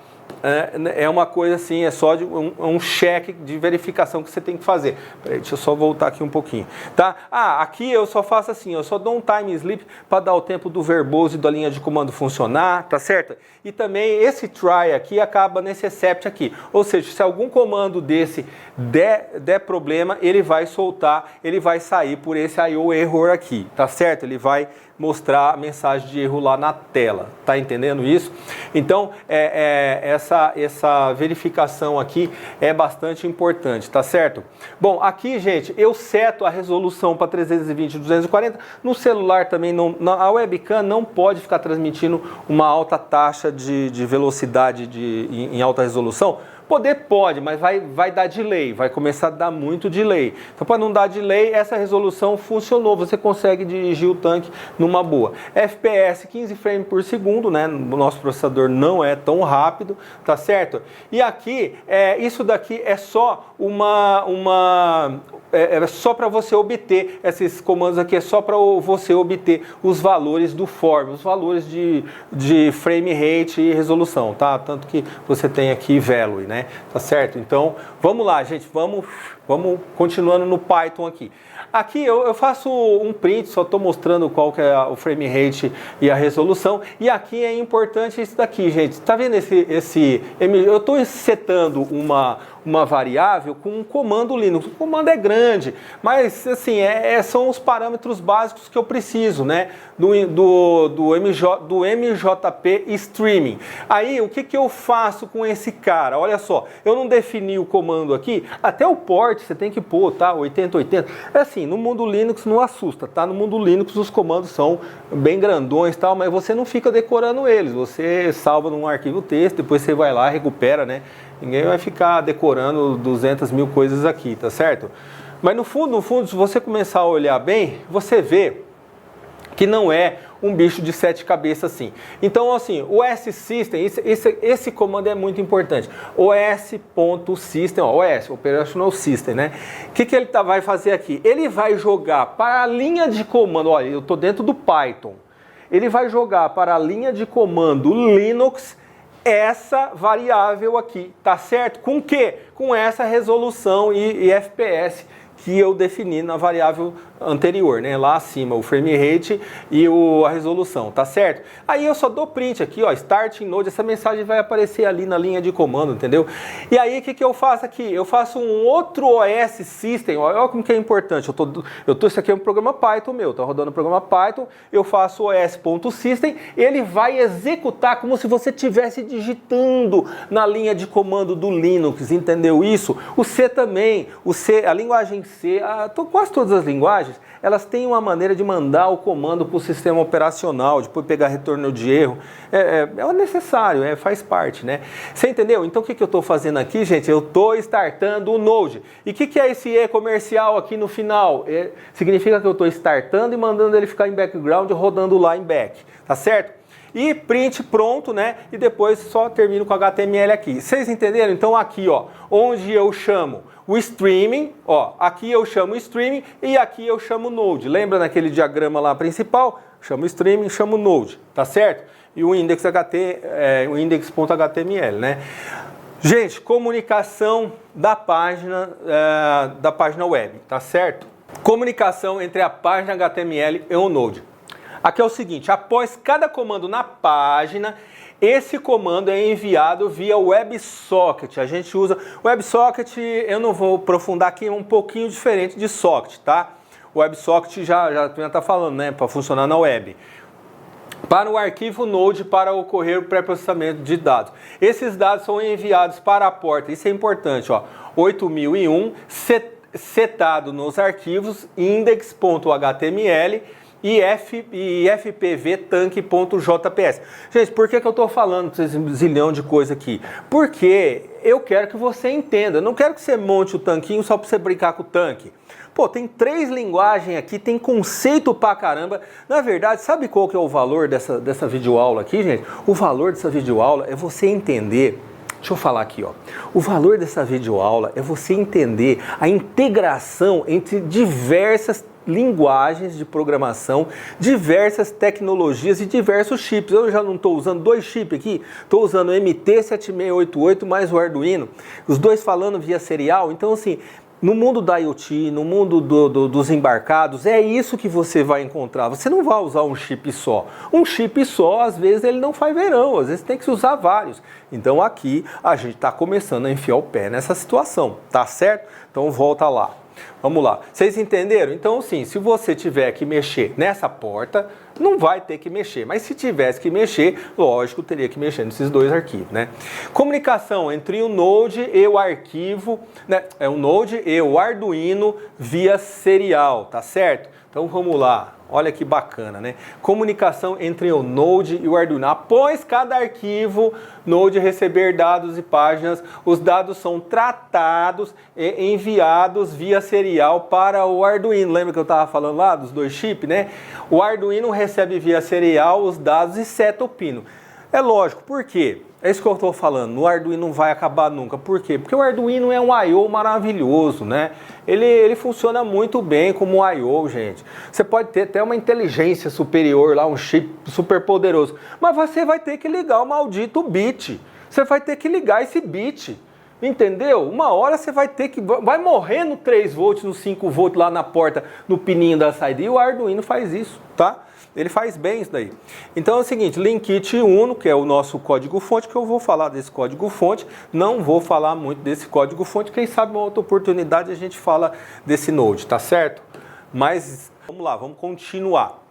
É uma coisa assim, é só um cheque de verificação que você tem que fazer. Peraí, deixa eu só voltar aqui um pouquinho, tá? Aqui eu só faço assim, eu só dou um time sleep para dar o tempo do verboso e da linha de comando funcionar, tá certo? E também esse try aqui acaba nesse except aqui, ou seja, se algum comando desse der problema, ele vai soltar, ele vai sair por esse IO error aqui, tá certo? Ele vai mostrar a mensagem de erro lá na tela, tá entendendo isso? Então, essa verificação aqui é bastante importante, tá certo? Bom, aqui, gente, eu seto a resolução para 320/240, no celular também, a webcam não pode ficar transmitindo uma alta taxa de velocidade em alta resolução. Pode, mas vai dar delay, vai começar a dar muito delay. Então, para não dar delay, essa resolução funcionou, você consegue dirigir o tanque numa boa. FPS 15 frames por segundo, né? O nosso processador não é tão rápido, tá certo? E aqui, isso daqui é só é só para você obter, esses comandos aqui é só para você obter os valores do form, os valores de frame rate e resolução, tá? Tanto que você tem aqui value, né? Tá certo? Então, vamos lá, gente, vamos continuando no Python aqui. Aqui eu faço um print, só estou mostrando qual que é o frame rate e a resolução. E aqui é importante isso daqui, gente. Tá vendo eu estou setando uma variável com um comando Linux. O comando é grande, mas assim, são os parâmetros básicos que eu preciso, né? Do MJP Streaming. Aí, o que eu faço com esse cara? Olha só, eu não defini o comando aqui, até o port você tem que pôr, tá? 8080. Assim, no mundo Linux não assusta, tá? No mundo Linux os comandos são bem grandões e tal, mas você não fica decorando eles. Você salva num arquivo texto, depois você vai lá, recupera, né? Ninguém vai ficar decorando 200 mil coisas aqui, tá certo? Mas no fundo, se você começar a olhar bem, você vê que não é um bicho de 7 cabeças assim. Então, assim, o OS-System, esse comando é muito importante. os.system, OS, Operational System, né? O que ele vai fazer aqui? Ele vai jogar para a linha de comando, olha, eu estou dentro do Python. Ele vai jogar para a linha de comando Linux essa variável aqui, tá certo? Com o quê? Com essa resolução e FPS que eu defini na variável anterior, né? Lá acima, o frame rate e a resolução, tá certo? Aí eu só dou print aqui, ó, Start in Node, essa mensagem vai aparecer ali na linha de comando, entendeu? E aí, o que eu faço aqui? Eu faço um outro OS System, olha como que é importante, isso aqui é um programa Python meu, tá rodando o programa Python, eu faço os.system, ele vai executar como se você estivesse digitando na linha de comando do Linux, entendeu isso? O C também, a linguagem C, quase todas as linguagens, elas têm uma maneira de mandar o comando para o sistema operacional, depois pegar retorno de erro. É necessário, faz parte, né? Você entendeu? Então o que eu estou fazendo aqui, gente? Eu estou startando o Node. E o que é esse E comercial aqui no final? Significa que eu estou startando e mandando ele ficar em background, rodando lá em back, tá certo? E print pronto, né? E depois só termino com HTML aqui. Vocês entenderam? Então aqui, ó, onde eu chamo o streaming, ó, aqui eu chamo streaming e aqui eu chamo Node. Lembra naquele diagrama lá principal? Chamo streaming, chamo Node, tá certo? E o index.html, né? Gente, comunicação da página web, tá certo? Comunicação entre a página HTML e o Node. Aqui é o seguinte, após cada comando na página, esse comando é enviado via WebSocket. A gente usa WebSocket, eu não vou aprofundar aqui, é um pouquinho diferente de socket, tá? O WebSocket já está falando, né, para funcionar na web. Para o arquivo Node para ocorrer o pré-processamento de dados. Esses dados são enviados para a porta, isso é importante, ó, 8001, setado nos arquivos index.html e fpv-tank.jps. Gente, por que eu estou falando esse zilhão de coisa aqui? Porque eu quero que você entenda. Eu não quero que você monte o tanquinho só para você brincar com o tanque. Pô, tem 3 linguagens aqui, tem conceito pra caramba. Na verdade, sabe qual que é o valor dessa videoaula aqui, gente? O valor dessa videoaula é você entender. Deixa eu falar aqui, ó. O valor dessa videoaula é você entender a integração entre diversas linguagens de programação, diversas tecnologias e diversos chips. Eu já não estou usando 2 chips aqui, estou usando o MT7688 mais o Arduino, os dois falando via serial. Então, assim, no mundo da IoT, no mundo dos embarcados, é isso que você vai encontrar. Você não vai usar um chip só. Um chip só, às vezes, ele não faz verão. Às vezes tem que se usar vários. Então aqui a gente está começando a enfiar o pé nessa situação. Tá certo? Então volta lá. Vamos lá. Vocês entenderam? Então, sim, se você tiver que mexer nessa porta, não vai ter que mexer. Mas se tivesse que mexer, lógico, teria que mexer nesses 2 arquivos, né? Comunicação entre o Node e o arquivo, né? É o Node e o Arduino via serial, tá certo? Então, vamos lá. Olha que bacana, né? Comunicação entre o Node e o Arduino. Após cada arquivo Node receber dados e páginas, os dados são tratados e enviados via serial para o Arduino. Lembra que eu estava falando lá dos 2 chips, né? O Arduino recebe via serial os dados e seta o pino. É lógico, por quê? É isso que eu estou falando, o Arduino não vai acabar nunca. Por quê? Porque o Arduino é um I/O maravilhoso, né? Ele funciona muito bem como um I/O, gente. Você pode ter até uma inteligência superior lá, um chip super poderoso, mas você vai ter que ligar o maldito bit. Você vai ter que ligar esse bit. Entendeu? Uma hora você vai ter que... Vai morrer no 3 volts, no 5 volts lá na porta, no pininho da saída. E o Arduino faz isso, tá? Ele faz bem isso daí. Então é o seguinte, Linkit Uno, que é o nosso código-fonte, que eu vou falar desse código-fonte, não vou falar muito desse código-fonte, quem sabe uma outra oportunidade a gente fala desse Node, tá certo? Mas vamos lá, vamos continuar.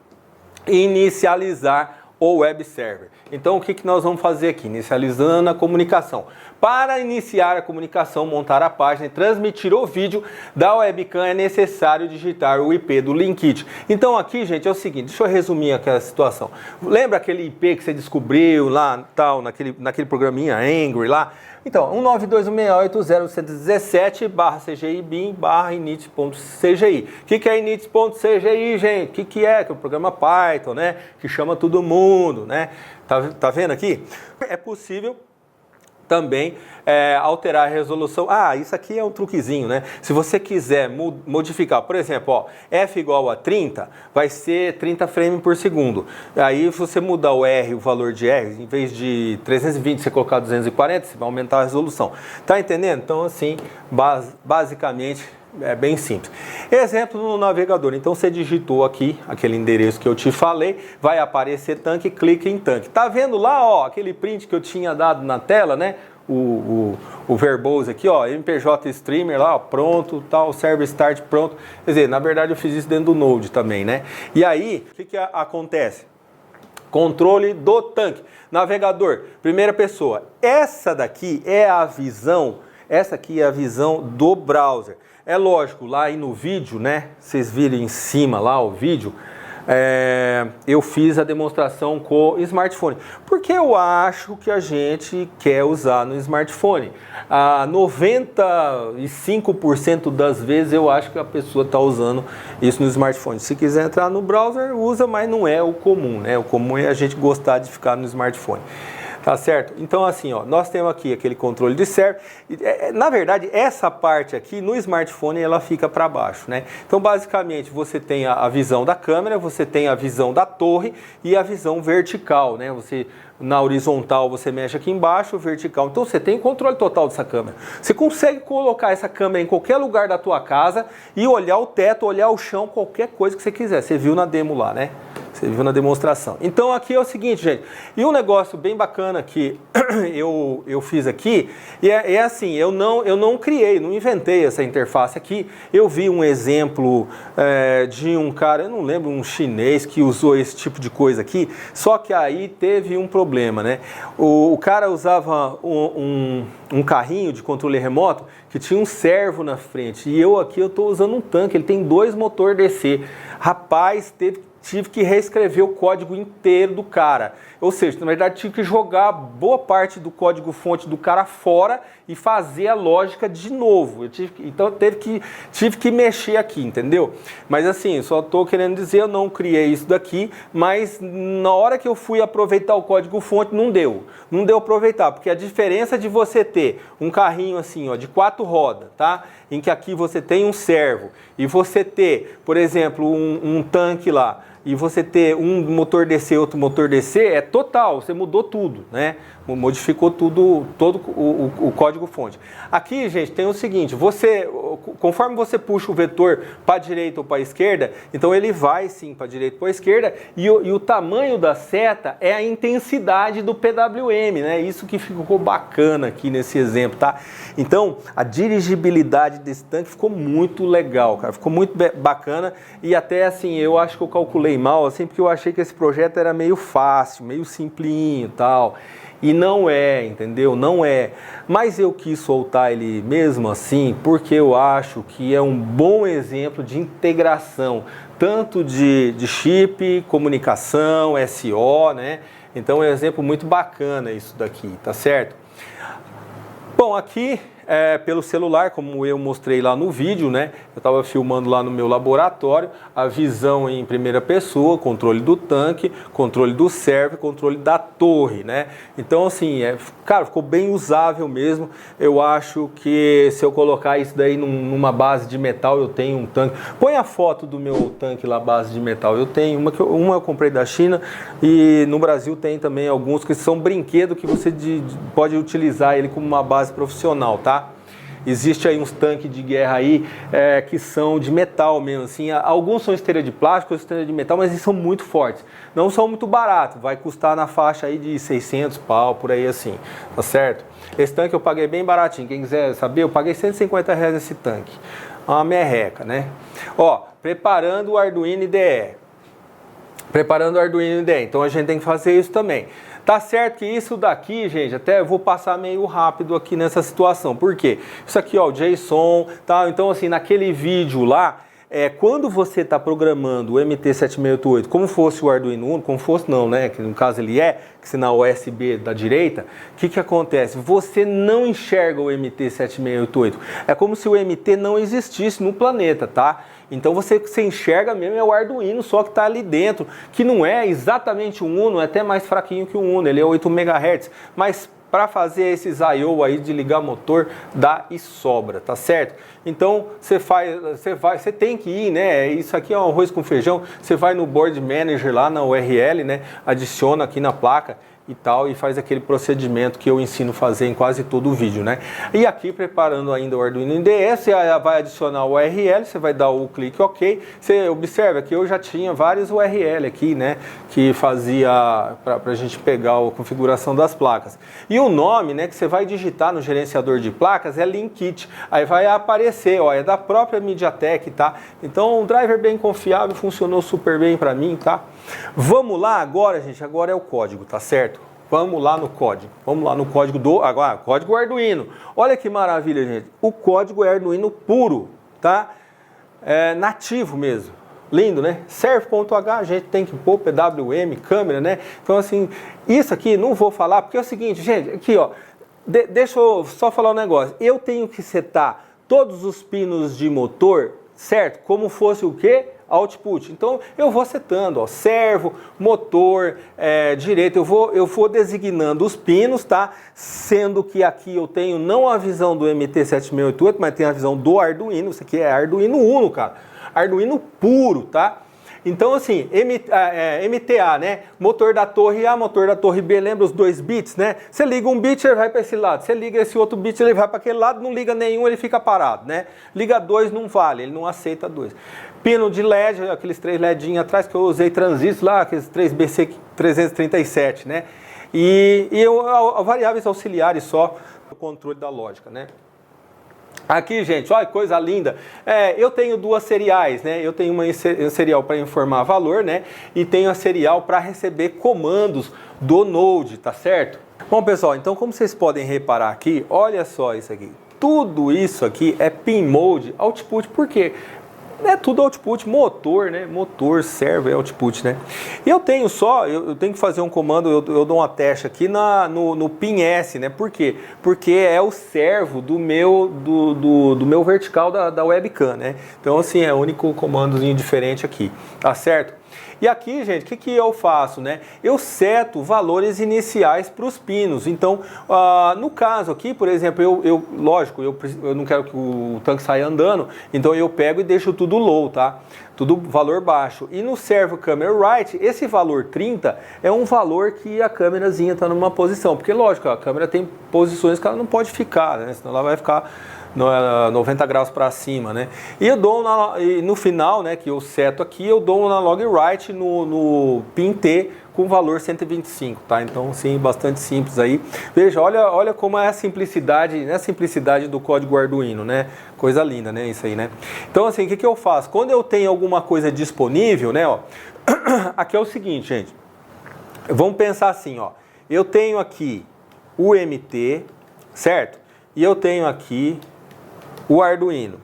Inicializar o web server. Então o que nós vamos fazer aqui? Inicializando a comunicação. Para iniciar a comunicação, montar a página e transmitir o vídeo da webcam é necessário digitar o IP do Linkit. Então aqui, gente, é o seguinte, deixa eu resumir aquela situação. Lembra aquele IP que você descobriu lá, tal, naquele programinha Angry lá? Então, 192.168.017/CGI-bin/init.cgi. O que é init.cgi, gente? O que é? Que é o programa Python, né? Que chama todo mundo, né? Tá vendo aqui? É possível também alterar a resolução. Isso aqui é um truquezinho, né? Se você quiser modificar, por exemplo, ó, F igual a 30, vai ser 30 frames por segundo. Aí, se você mudar o R, o valor de R, em vez de 320, você colocar 240, você vai aumentar a resolução. Tá entendendo? Então, assim, basicamente, é bem simples. Exemplo no navegador. Então, você digitou aqui, aquele endereço que eu te falei, vai aparecer tanque, clica em tanque. Tá vendo lá, ó, aquele print que eu tinha dado na tela, né? O Verbose aqui, ó, MPJ Streamer lá, ó, pronto, tal, Server Start pronto. Quer dizer, na verdade eu fiz isso dentro do Node também, né? E aí, o que acontece? Controle do tanque. Navegador, primeira pessoa. Essa daqui é a visão, essa aqui é a visão do browser. É lógico, lá aí no vídeo, né? Vocês viram em cima lá o vídeo. Eu fiz a demonstração com o smartphone, porque eu acho que a gente quer usar no smartphone. 95% das vezes eu acho que a pessoa está usando isso no smartphone. Se quiser entrar no browser, usa, mas não é o comum, né? O comum é a gente gostar de ficar no smartphone. Tá certo? Então assim, ó, nós temos aqui aquele controle de server. Na verdade, essa parte aqui no smartphone ela fica para baixo, né? Então basicamente você tem a visão da câmera, você tem a visão da torre e a visão vertical, né? Você na horizontal você mexe aqui embaixo, vertical. Então você tem o controle total dessa câmera. Você consegue colocar essa câmera em qualquer lugar da tua casa e olhar o teto, olhar o chão, qualquer coisa que você quiser. Você viu na demo lá, né? Você viu na demonstração. Então aqui é o seguinte, gente. E um negócio bem bacana que eu fiz aqui, é assim, eu não criei, não inventei essa interface aqui. Eu vi um exemplo de um cara, eu não lembro, um chinês que usou esse tipo de coisa aqui, só que aí teve um problema, né? O cara usava um carrinho de controle remoto que tinha um servo na frente. E eu estou usando um tanque, ele tem 2 motor DC. Rapaz, tive que reescrever o código inteiro do cara. Ou seja, na verdade tive que jogar boa parte do código fonte do cara fora e fazer a lógica de novo. Então tive que mexer aqui, entendeu? Mas assim, só estou querendo dizer, eu não criei isso daqui, mas na hora que eu fui aproveitar o código fonte, não deu aproveitar, porque a diferença de você ter um carrinho assim, ó, de 4 rodas, tá? Em que aqui você tem um servo, e você ter, por exemplo, um tanque lá, e você ter um motor DC, outro motor DC, é total, você mudou tudo, né? Modificou tudo, todo o código-fonte. Aqui, gente, tem o seguinte, conforme você puxa o vetor para a direita ou para a esquerda, então ele vai sim para a direita ou para a esquerda, e o tamanho da seta é a intensidade do PWM, né? Isso que ficou bacana aqui nesse exemplo, tá? Então, a dirigibilidade desse tanque ficou muito legal, cara, ficou muito bacana, e até assim, eu acho que eu calculei mal, assim, porque eu achei que esse projeto era meio fácil, meio simplinho e tal. E não é, entendeu? Não é. Mas eu quis soltar ele mesmo assim, porque eu acho que é um bom exemplo de integração, tanto de chip, comunicação, SO, né? Então é um exemplo muito bacana isso daqui, tá certo? Bom, aqui pelo celular, como eu mostrei lá no vídeo, né? Eu estava filmando lá no meu laboratório, a visão em primeira pessoa, controle do tanque, controle do server, controle da torre, né? Então, assim, cara, ficou bem usável mesmo. Eu acho que se eu colocar isso daí numa base de metal, eu tenho um tanque. Põe a foto do meu tanque lá, base de metal. Eu tenho uma eu comprei da China, e no Brasil tem também alguns que são brinquedo que você pode utilizar ele como uma base profissional, tá? Existe aí uns tanques de guerra aí que são de metal mesmo, assim. Alguns são esteira de plástico, outros esteira de metal, mas eles são muito fortes. Não são muito baratos, vai custar na faixa aí de 600 pau, por aí assim, tá certo? Esse tanque eu paguei bem baratinho, quem quiser saber, eu paguei R$150 esse tanque. Uma merreca, né? Ó, preparando o Arduino IDE. Então a gente tem que fazer isso também. Tá certo que isso daqui, gente, até eu vou passar meio rápido aqui nessa situação. Por quê? Isso aqui, ó, o JSON, tá? Então, assim, naquele vídeo lá, quando você está programando o MT7688 como fosse o Arduino Uno, como fosse não, né? Que no caso ele que sinal USB da direita, o que acontece? Você não enxerga o MT7688. É como se o MT não existisse no planeta, tá? Então você enxerga mesmo é o Arduino, só que está ali dentro, que não é exatamente um Uno, é até mais fraquinho que o Uno, ele é 8 MHz, mas para fazer esses I/O aí de ligar motor, dá e sobra, tá certo? Então você tem que ir, né? Isso aqui é um arroz com feijão. Você vai no Board Manager lá na URL, né? Adiciona aqui na placa e tal, e faz aquele procedimento que eu ensino a fazer em quase todo o vídeo, né? E aqui, preparando ainda o Arduino IDE, você vai adicionar o URL, você vai dar o clique OK. Você observa que eu já tinha vários URL aqui, né? Que fazia para a gente pegar a configuração das placas. E o nome, né? Que você vai digitar no gerenciador de placas é Linkit. Aí vai aparecer, ó, é da própria MediaTek, tá? Então, um driver bem confiável, funcionou super bem para mim, tá? Vamos lá agora, gente, agora é o código, tá certo? Vamos lá no código. Vamos lá no código código Arduino. Olha que maravilha, gente. O código é Arduino puro, tá? É nativo mesmo. Lindo, né? Serve.h, a gente tem que pôr PWM, câmera, né? Então, assim, isso aqui não vou falar, porque é o seguinte, gente, aqui, ó, deixa eu só falar um negócio. Eu tenho que setar todos os pinos de motor, certo? Como fosse o quê? Output. Então eu vou setando, ó, servo, motor, direito, eu vou designando os pinos, tá? Sendo que aqui eu tenho não a visão do MT7688, mas tem a visão do Arduino. Isso aqui é Arduino Uno, cara. Arduino puro, tá? Então assim, MTA, né? Motor da torre A, motor da torre B, lembra os 2 bits, né? Você liga um bit, ele vai para esse lado. Você liga esse outro bit, ele vai para aquele lado. Não liga nenhum, ele fica parado, né? Liga 2, não vale, ele não aceita 2. Pino de LED, aqueles 3 LEDinhos atrás que eu usei transistor lá, aqueles 3 BC337, né? E variáveis auxiliares só, o controle da lógica, né? Aqui, gente, olha que coisa linda. Eu tenho 2 seriais, né? Eu tenho uma serial para informar valor, né? E tenho a serial para receber comandos do Node, tá certo? Bom, pessoal, então como vocês podem reparar aqui, olha só isso aqui. Tudo isso aqui é pin mode output, por quê? É tudo output, motor, né? Motor, servo é output, né? E eu tenho eu tenho que fazer um comando, eu dou uma teste aqui no pin S, né? Por quê? Porque é o servo do meu vertical da webcam, né? Então, assim, é o único comandozinho diferente aqui, tá certo? E aqui, gente, o que eu faço, né? Eu seto valores iniciais para os pinos. Então, no caso aqui, por exemplo, lógico, eu não quero que o tanque saia andando, então eu pego e deixo tudo low, tá? Tudo valor baixo. E no servo camera right, esse valor 30 é um valor que a câmerazinha está numa posição. Porque, lógico, a câmera tem posições que ela não pode ficar, né? Senão ela vai ficar 90 graus para cima, né? E eu dou no final, né, que eu seto aqui, eu dou um analog write no pin T com valor 125, tá? Então, sim, bastante simples aí. Veja, olha como é a simplicidade, né? A simplicidade do código Arduino, né? Coisa linda, né? Isso aí, né? Então, assim, o que eu faço? Quando eu tenho alguma coisa disponível, né, ó, aqui é o seguinte, gente. Vamos pensar assim, ó. Eu tenho aqui o MT, certo? E eu tenho aqui o Arduino.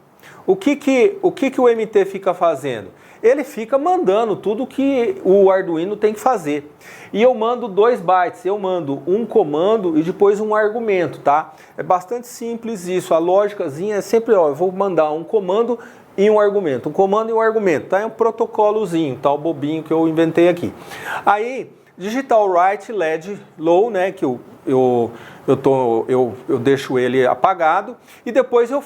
O que o MT fica fazendo? Ele fica mandando tudo que o Arduino tem que fazer. E eu mando 2 bytes, eu mando um comando e depois um argumento, tá? É bastante simples isso, a lógicazinha é sempre, ó, eu vou mandar um comando e um argumento, um comando e um argumento, tá? É um protocolozinho, tal bobinho que eu inventei aqui. Aí, digital write LED low, né, que eu deixo ele apagado e depois eu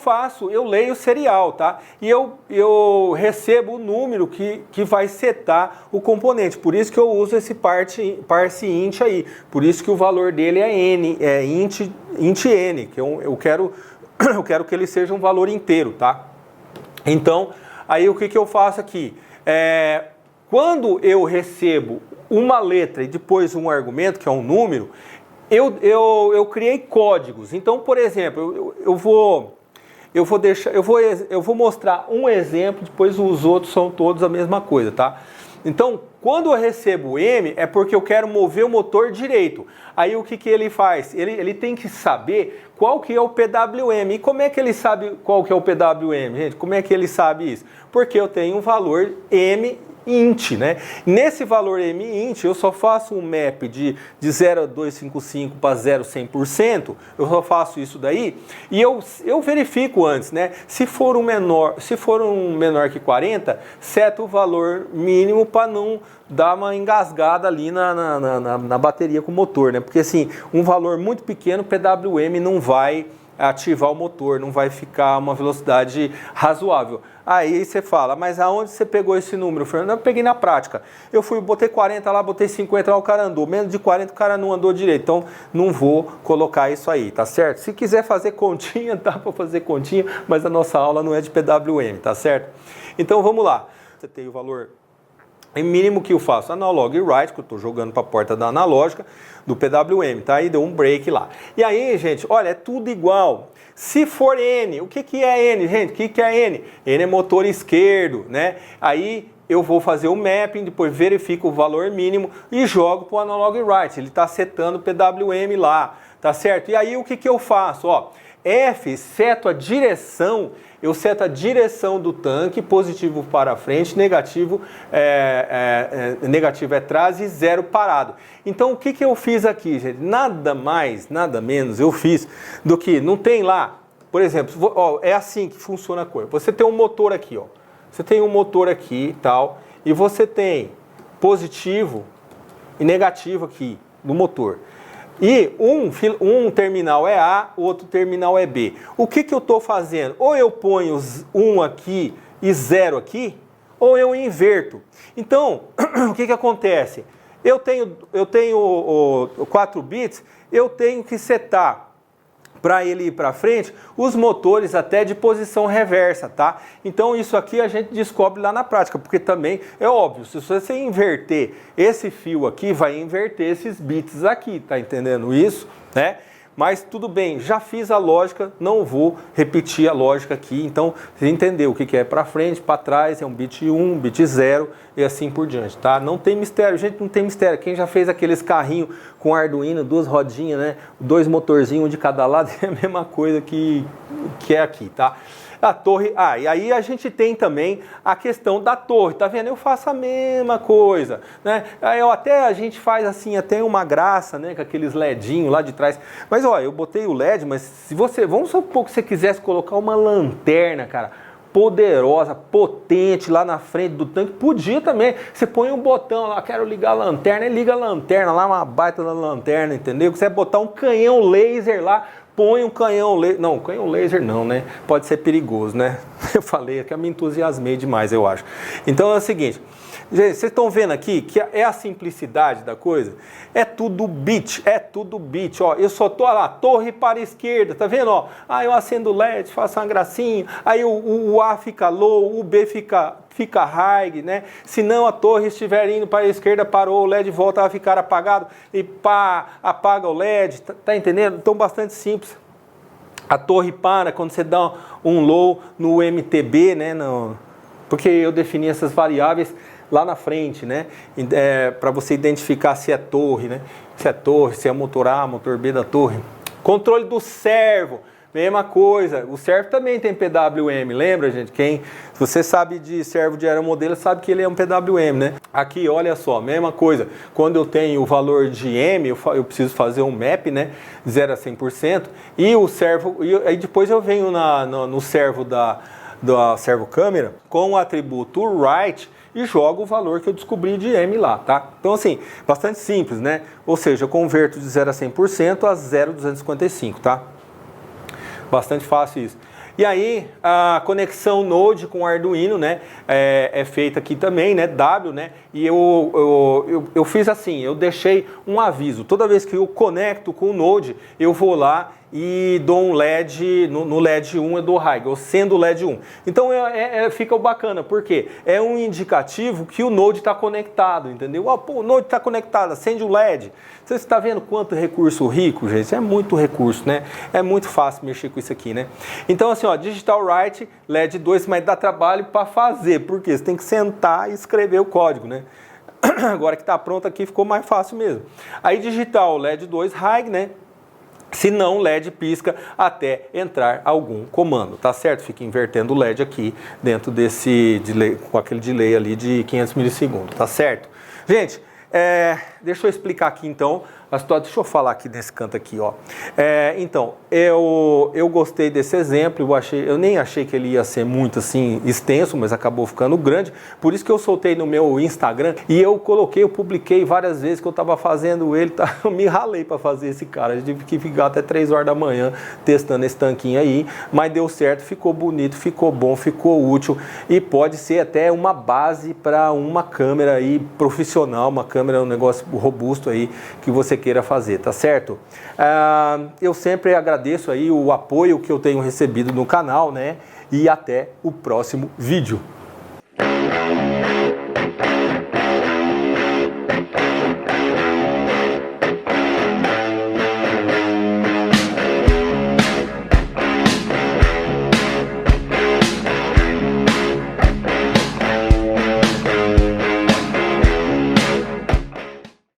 leio o serial, tá? E eu recebo o número que vai setar o componente. Por isso que eu uso esse parse int aí. Por isso que o valor dele é n, é int n, que eu quero que ele seja um valor inteiro, tá? Então, aí o que eu faço aqui? Quando eu recebo uma letra e depois um argumento, que é um número, eu criei códigos. Então, por exemplo, eu vou mostrar um exemplo, depois os outros são todos a mesma coisa, tá? Então, quando eu recebo M, é porque eu quero mover o motor direito. Aí o que ele faz? Ele tem que saber qual que é o PWM. E como é que ele sabe qual que é o PWM, gente? Como é que ele sabe isso? Porque eu tenho um valor M int, né? Nesse valor mint, eu só faço um map de 0,255 para 0,100%, eu só faço isso daí, e eu verifico antes, né? Se for um menor que 40, seto o valor mínimo para não dar uma engasgada ali na bateria com o motor, né? Porque assim, um valor muito pequeno, PWM não vai ativar o motor, não vai ficar uma velocidade razoável. Aí você fala, mas aonde você pegou esse número, Fernando? Eu peguei na prática. Eu botei 40 lá, botei 50 lá, o cara andou. Menos de 40 o cara não andou direito. Então, não vou colocar isso aí, tá certo? Se quiser fazer continha, dá para fazer continha, mas a nossa aula não é de PWM, tá certo? Então, vamos lá. Você tem o valor mínimo que eu faço analog e write, que eu estou jogando para a porta da analógica, do PWM, tá? Aí deu um break lá. E aí, gente, olha, é tudo igual. Se for N, o que é N, gente? O que é N? N é motor esquerdo, né? Aí eu vou fazer o mapping, depois verifico o valor mínimo e jogo para o analog e write. Ele está setando o PWM lá, tá certo? E aí o que eu faço? Ó, F, seto a direção, eu seto a direção do tanque, positivo para frente, negativo negativo é atrás e 0 parado. Então o que eu fiz aqui, gente? Nada mais, nada menos eu fiz do que, não tem lá, por exemplo, ó, é assim que funciona a coisa. Você tem um motor aqui, ó. Você tem um motor aqui e tal, e você tem positivo e negativo aqui no motor. E um terminal é A, o outro terminal é B. O que eu estou fazendo? Ou eu ponho 1 aqui e 0 aqui, ou eu inverto. Então, o que acontece? Eu tenho 4 bits, eu tenho que setar para ele ir para frente, os motores até de posição reversa, tá? Então isso aqui a gente descobre lá na prática, porque também é óbvio, se você inverter esse fio aqui, vai inverter esses bits aqui, tá entendendo isso, né? Mas tudo bem, já fiz a lógica, não vou repetir a lógica aqui, então você entendeu o que é para frente, para trás, é um bit 1, bit 0 e assim por diante, tá? Não tem mistério, gente, não tem mistério. Quem já fez aqueles carrinhos com Arduino, 2 rodinhas, né? 2 motorzinhos, um de cada lado, é a mesma coisa que é aqui, tá? A torre, e aí a gente tem também a questão da torre, tá vendo? Eu faço a mesma coisa, né? Aí a gente faz assim, até uma graça, né? Com aqueles ledinhos lá de trás. Mas ó, eu botei o LED, mas se você, vamos supor que você quisesse colocar uma lanterna, cara, poderosa, potente lá na frente do tanque, podia também. Você põe um botão lá, quero ligar a lanterna, e liga a lanterna lá, uma baita da lanterna, entendeu? Você botar um canhão laser lá, põe um canhão laser, não, canhão laser não, né? Pode ser perigoso, né? Eu falei que eu me entusiasmei demais, eu acho. Então é o seguinte, gente, vocês estão vendo aqui que é a simplicidade da coisa? É tudo bit, ó. Eu só tô lá, torre para a esquerda, tá vendo, ó? Eu acendo o LED, faço uma gracinha, aí o A fica low, o B fica high, né? Se não a torre estiver indo para a esquerda, parou, o LED volta a ficar apagado e pá, apaga o LED, tá entendendo? Então bastante simples. A torre para quando você dá um low no MTB, né? Porque eu defini essas variáveis lá na frente, né? Para você identificar se é torre, né? Se é motor A, motor B da torre. Controle do servo, mesma coisa. O servo também tem PWM, lembra, gente? Se você sabe de servo de aeromodelo, sabe que ele é um PWM, né? Aqui, olha só, mesma coisa. Quando eu tenho o valor de M, eu preciso fazer um map, né? 0 a 100%. E o servo, aí depois eu venho no servo da servo câmera com o atributo write e jogo o valor que eu descobri de M lá, tá? Então assim, bastante simples, né? Ou seja, eu converto de 0 a 100% a 0,255, tá? Bastante fácil isso. E aí, a conexão Node com o Arduino, né, é feita aqui também, né, W, né, e eu fiz assim, eu deixei um aviso. Toda vez que eu conecto com o Node, eu vou lá e dou um LED, no LED 1 eu dou high, eu acendo o LED 1. Então fica bacana, porque é um indicativo que o Node está conectado, entendeu? O Node está conectado, acende o LED. Você está vendo quanto recurso rico, gente? É muito recurso, né? É muito fácil mexer com isso aqui, né? Então assim, ó, Digital Write, LED 2, mas dá trabalho para fazer, porque você tem que sentar e escrever o código, né? Agora que está pronto aqui, ficou mais fácil mesmo. Aí Digital LED 2 High, né? Se não, o LED pisca até entrar algum comando, tá certo? Fica invertendo o LED aqui dentro desse delay, com aquele delay ali de 500 milissegundos, tá certo? Gente, deixa eu explicar aqui então a situação. Deixa eu falar aqui nesse canto aqui, ó. Então, eu gostei desse exemplo, eu nem achei que ele ia ser muito assim extenso, mas acabou ficando grande. Por isso que eu soltei no meu Instagram e eu publiquei várias vezes que eu tava fazendo ele, tá? Eu me ralei para fazer esse cara. Eu tive que ficar até 3 horas da manhã testando esse tanquinho aí, mas deu certo, ficou bonito, ficou bom, ficou útil e pode ser até uma base para uma câmera aí profissional, uma câmera, um negócio robusto aí que você queira fazer, tá certo? Eu sempre agradeço aí o apoio que eu tenho recebido no canal, né? E até o próximo vídeo.